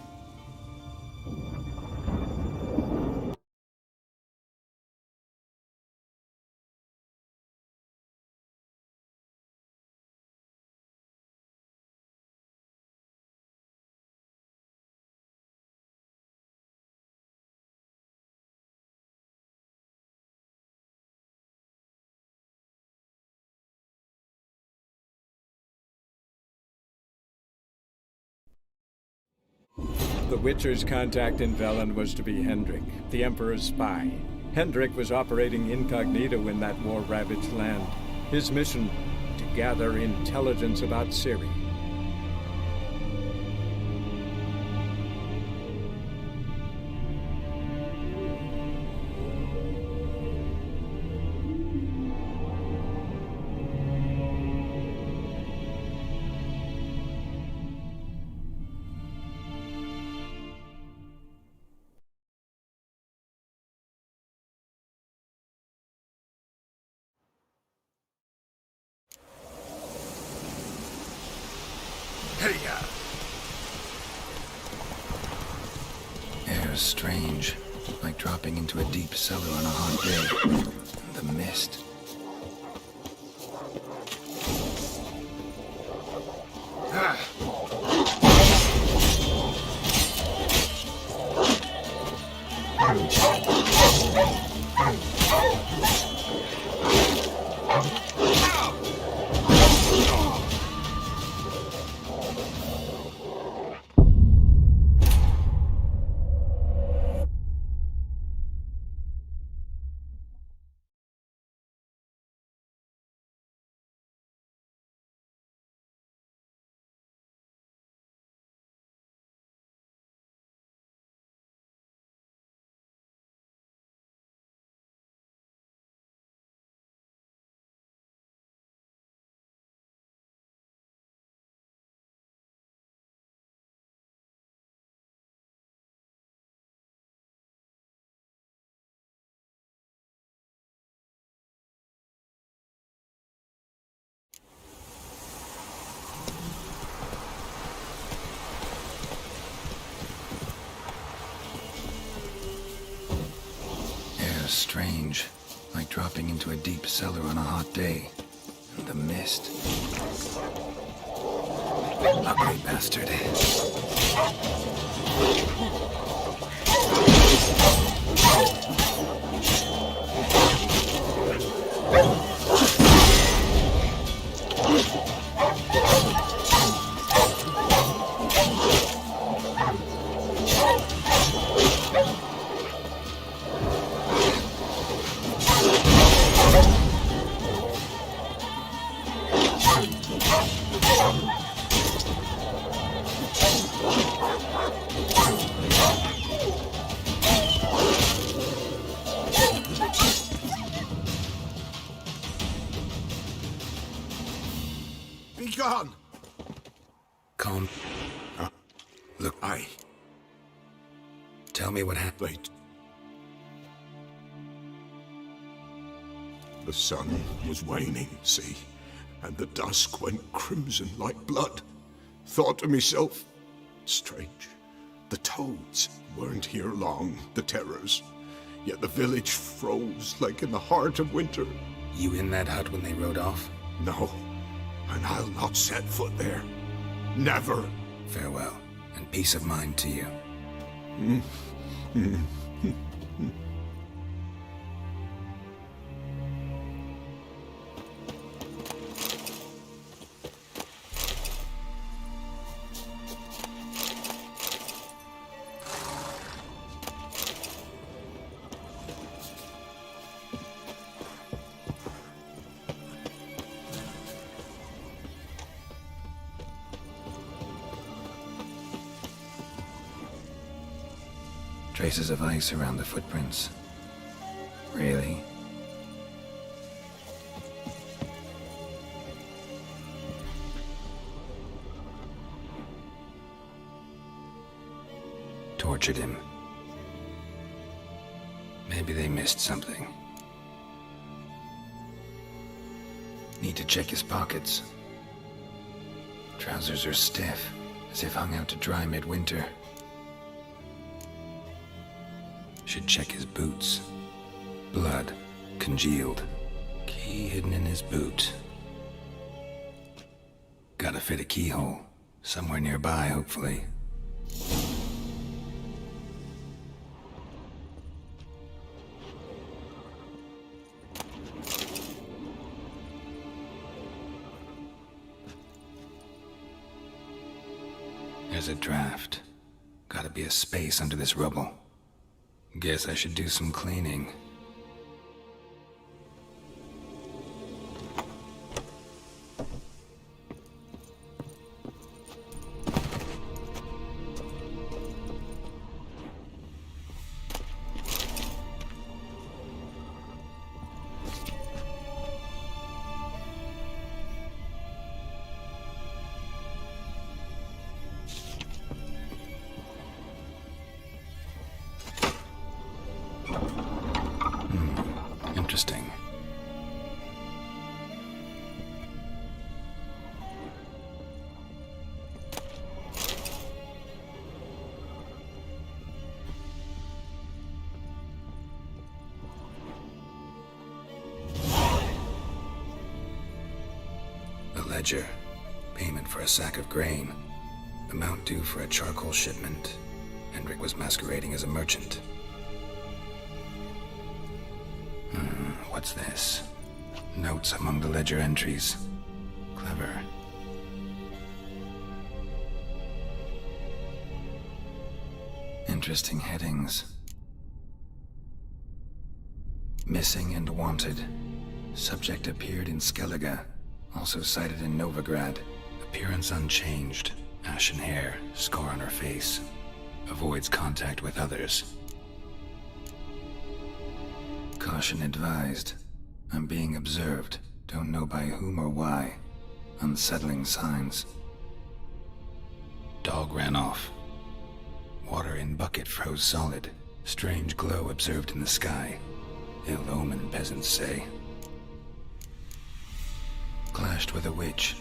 The Witcher's contact in Velen was to be Hendrik, the Emperor's spy. Hendrik was operating incognito in that war-ravaged land. His mission, to gather intelligence about Ciri. Air's strange, like dropping into a deep cellar on a hot day. The mist. strange, like dropping into a deep cellar on a hot day. And the mist. Ugly bastard. Be gone! Calm. Look, tell me what happened. Wait. The sun was waning, see? And the dusk went crimson like blood. Thought to myself, strange. The toads weren't here long, the terrors. Yet the village froze like in the heart of winter. You in that hut when they rode off? No, and I'll not set foot there. Never. Farewell, and peace of mind to you. Traces of ice around the footprints. Really? Tortured him. Maybe they missed something. Need to check his pockets. Trousers are stiff, as if hung out to dry midwinter. Should check his boots. Blood, congealed. Key hidden in his boot. Gotta fit a keyhole. Somewhere nearby, hopefully. There's a draft. Gotta be a space under this rubble. Guess I should do some cleaning. Interesting. A ledger. Payment for a sack of grain. Amount due for a charcoal shipment. Hendrik was masquerading as a merchant. What's this? Notes among the ledger entries. Clever. Interesting headings. Missing and wanted. Subject appeared in Skellige. Also cited in Novigrad. Appearance unchanged. Ashen hair. Scar on her face. Avoids contact with others. Caution advised. I'm being observed. Don't know by whom or why. Unsettling signs. Dog ran off. Water in bucket froze solid. Strange glow observed in the sky. Ill omen, peasants say. Clashed with a witch.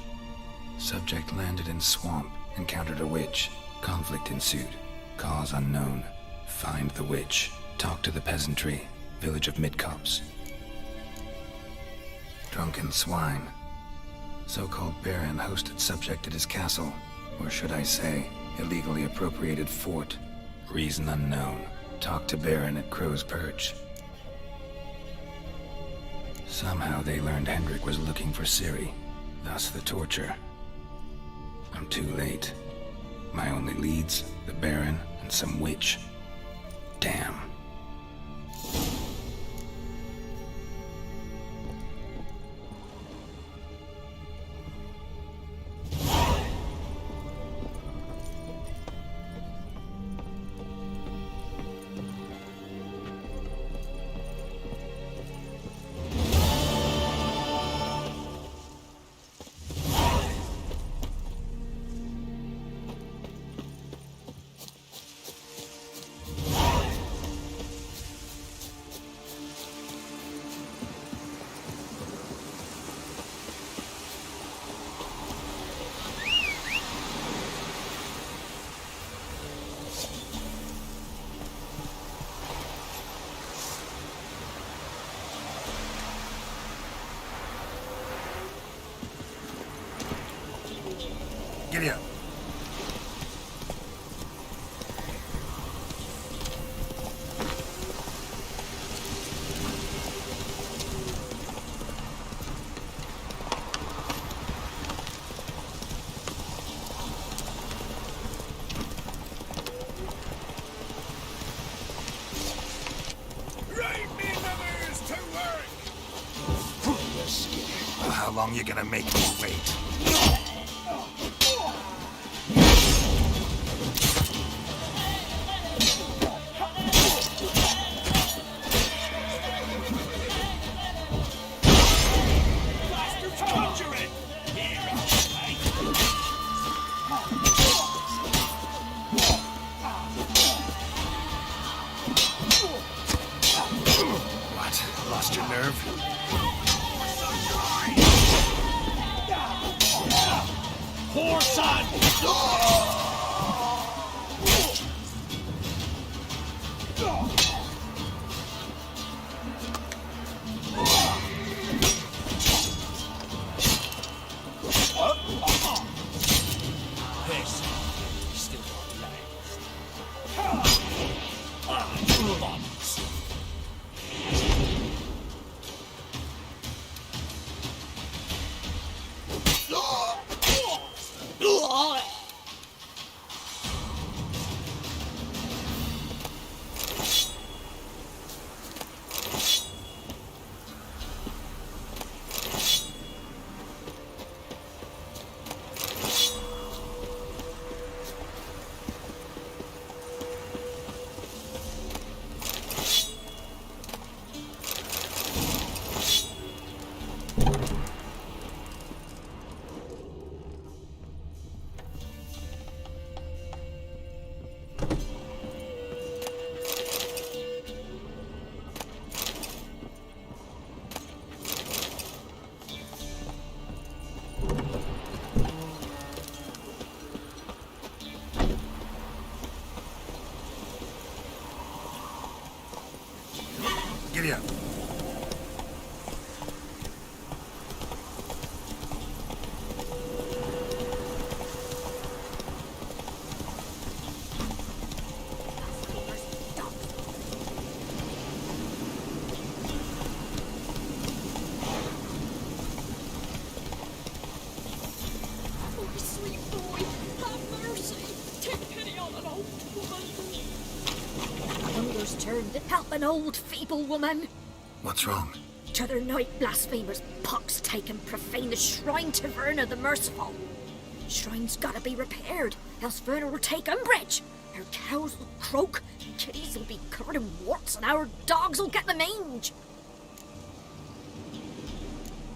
Subject landed in swamp. Encountered a witch. Conflict ensued. Cause unknown. Find the witch. Talk to the peasantry. village of Midcopse. Drunken swine. So-called Baron hosted subject at his castle, or should I say, illegally appropriated fort. Reason unknown. Talked to Baron at Crow's Perch. Somehow they learned Hendrik was looking for Ciri, thus the torture. I'm too late. My only leads, the Baron and some witch. Damn. Giddy up. How long you gonna make me wait? What? Lost your nerve? Poor son! This still got legs. Bombs. Giddy up. Oh, sweet boy, have mercy. Take pity on an old woman. Hunger's turned. Help an old feeble woman. What's wrong? T'other night, blasphemers, pox taken, profane the shrine to Verna the Merciful. Shrine's gotta be repaired, else Verna will take umbrage. Our cows will croak, kitties will be covered in warts, and our dogs will get the mange.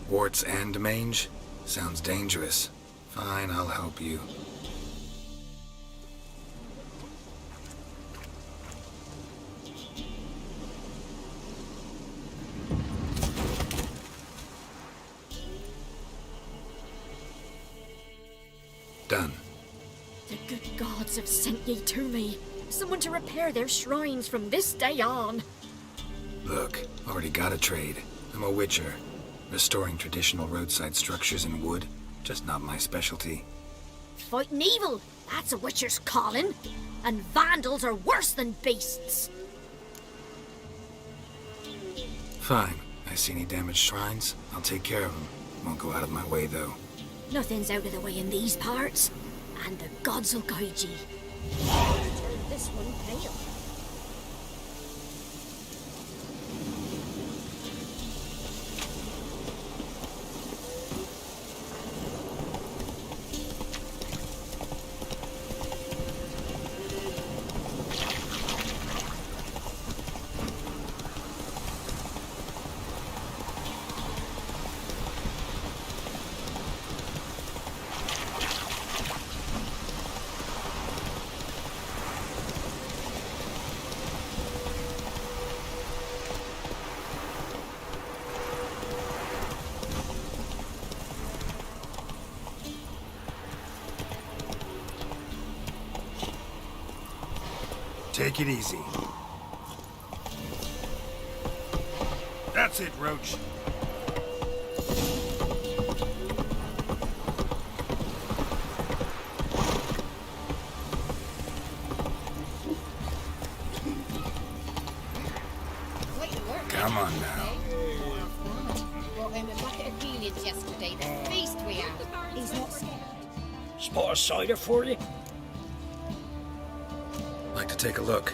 Warts and mange? Sounds dangerous. Fine, I'll help you. Done. The good gods have sent ye to me. Someone to repair their shrines from this day on. Look, already got a trade. I'm a witcher. Restoring traditional roadside structures in wood, just not my specialty. Fighting evil, that's a witcher's calling. And vandals are worse than beasts. Fine. I see any damaged shrines, I'll take care of them. Won't go out of my way, though. Nothing's out of the way in these parts. And the gods will guide ye. Turn this one pale. Take it easy. That's it, Roach. Come on now. Brought home a bucket of peelings yesterday. The feast we had. He's not scared. Spot a cider for you? Like to take a look.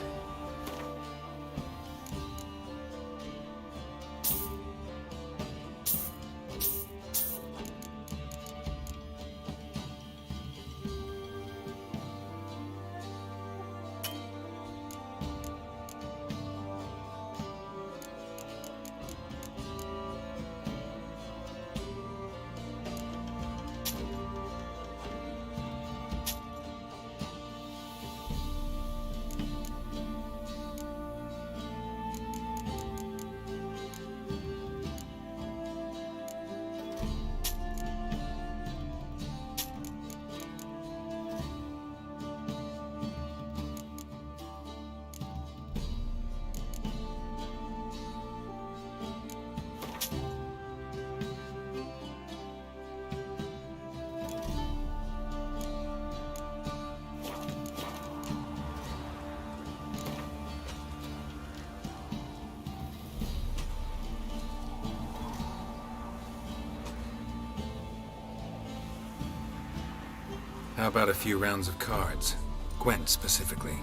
How about a few rounds of cards? Gwent specifically.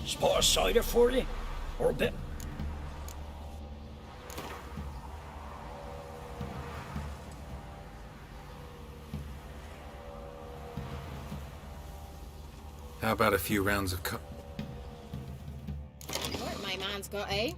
Spot of cider for you? Or a bit? How about a few rounds of What my man's got, eh?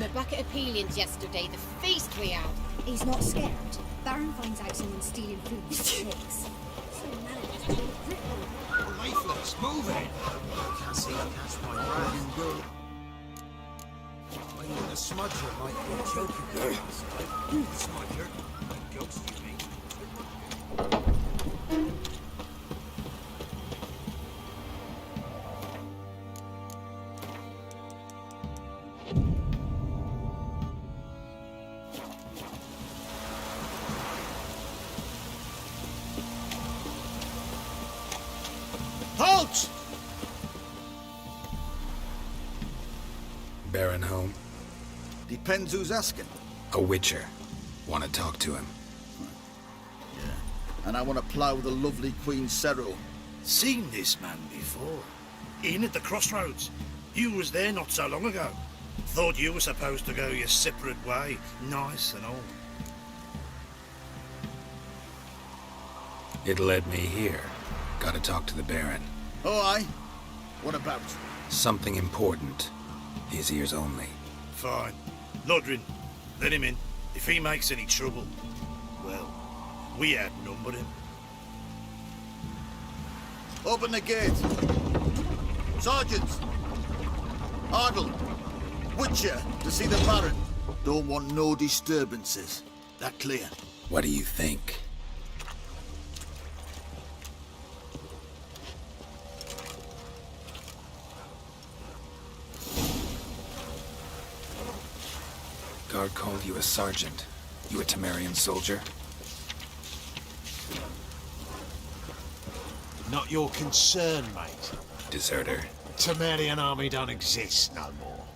a bucket of peelings yesterday, the feast we had. He's not scared. Baron finds out someone's stealing food with pigs. So manages to grip them. Lifeless, move it! I can't see past my breath. The smudger might be joking. Smudger? A ghost, you mean? Halt! Baron home? Depends who's asking. A witcher. Want to talk to him. And I want to plough the lovely Queen Cyril. Seen this man before. In at the crossroads. You was there not so long ago. Thought you were supposed to go your separate way, nice and all. It led me here. Gotta talk to the Baron. Oh, aye? What about? Something important. His ears only. Fine. Lodrin, let him in. If he makes any trouble, well, we outnumber him. Open the gate. Sergeants! Ardle! Witcher, to see the Baron. Don't want no disturbances. That clear? What do you think? Guard called you a sergeant. You a Temerian soldier? Not your concern, mate. Deserter. Temerian army don't exist no more.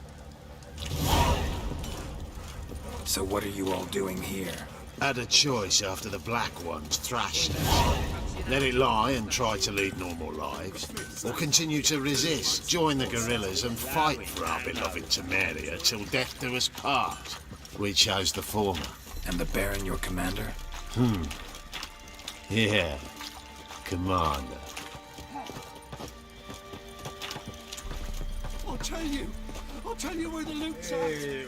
So what are you all doing here? Had a choice after the Black Ones thrashed us. Let it lie and try to lead normal lives, or continue to resist, join the guerrillas and fight for our beloved Temeria till death do us part. We chose the former. And the Baron your commander? Yeah, commander. I'll tell you where the loot's at.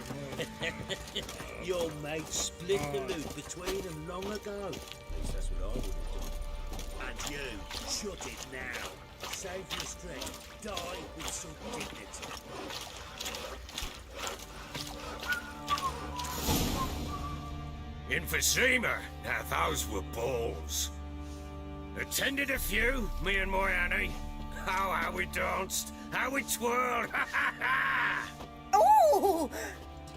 Your mate split the loot between them long ago. At least that's what I would have done. And you, shut it now. Save your strength. Die with some dignity. In VIZIMA, now those were balls. Attended a few, me and my Annie. Oh, how we danced, how we twirled, ha ha ha! Oh!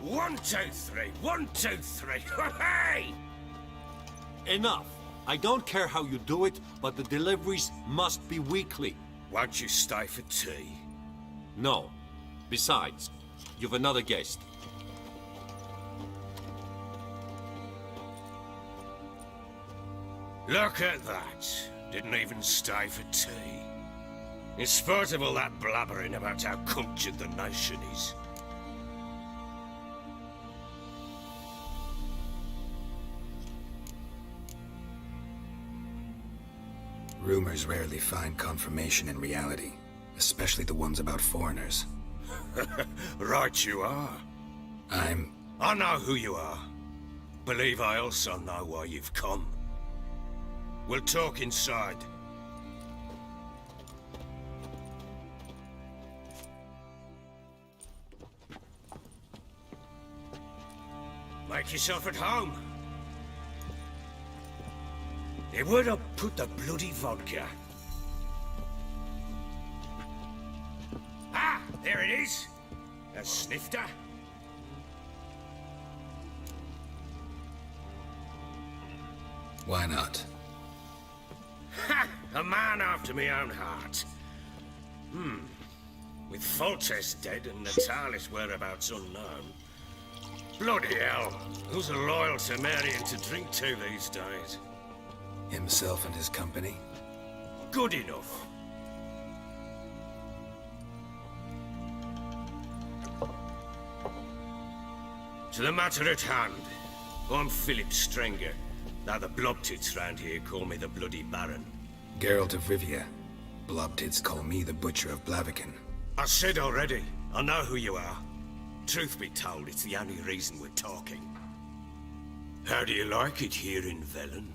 1, 2, 3, 1, 2, 3, hey! Enough. I don't care how you do it, but the deliveries must be weekly. Won't you stay for tea? No. Besides, you've another guest. Look at that. Didn't even stay for tea. In spite of all that blabbering about how cultured the nation is. Rumors rarely find confirmation in reality, especially the ones about foreigners. Right you are. I know who you are. Believe I also know why you've come. We'll talk inside. Make yourself at home. Where'd I put the bloody vodka? Ah, there it is. A snifter. Why not? Ha! A man after my own heart. With Foltest dead and Natalis' whereabouts unknown. Bloody hell, who's a loyal Temerian to drink to these days? Himself and his company? Good enough. To the matter at hand, I'm Philip Strenger. Now the blobtits round here call me the Bloody Baron. Geralt of Rivia. Blobtits call me the Butcher of Blaviken. I said already, I know who you are. Truth be told, it's the only reason we're talking. How do you like it here in Velen?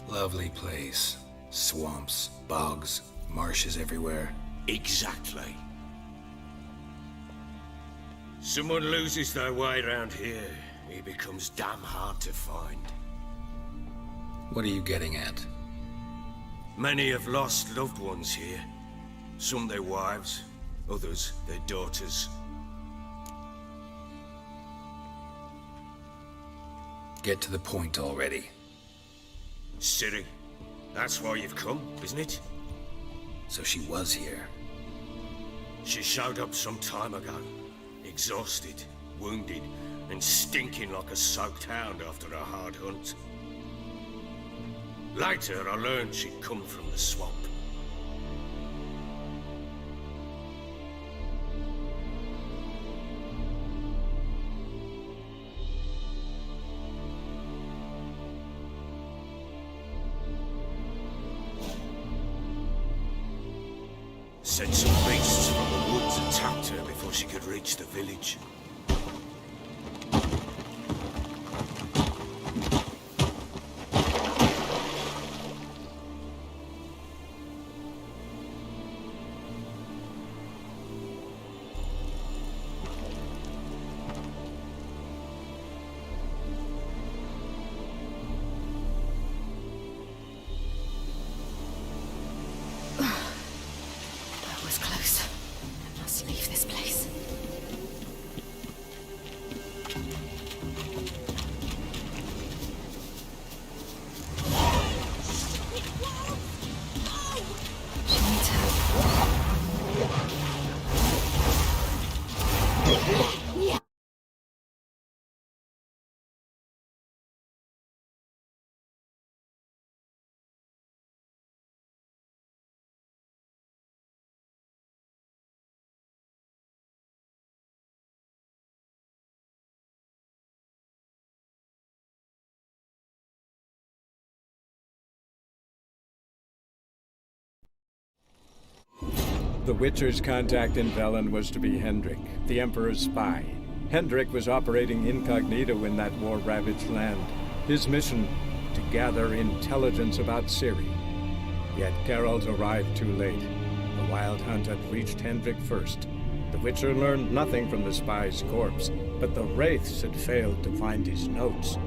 Lovely place. Swamps, bogs, marshes everywhere. Exactly. Someone loses their way around here, he becomes damn hard to find. What are you getting at? Many have lost loved ones here. Some their wives, others their daughters. Get to the point already. Ciri, that's why you've come, isn't it? So she was here. She showed up some time ago. Exhausted, wounded, and stinking like a soaked hound after a hard hunt. Later, I learned she'd come from the swamp. Said some beasts from the woods attacked her before she could reach the village. The Witcher's contact in Velen was to be Hendrik, the Emperor's spy. Hendrik was operating incognito in that war-ravaged land. His mission, to gather intelligence about Ciri. Yet Geralt arrived too late. The Wild Hunt had reached Hendrik first. The Witcher learned nothing from the spy's corpse, but the Wraiths had failed to find his notes.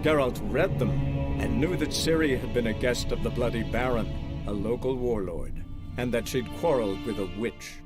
Geralt read them, and knew that Ciri had been a guest of the Bloody Baron, a local warlord, and that she'd quarreled with a witch.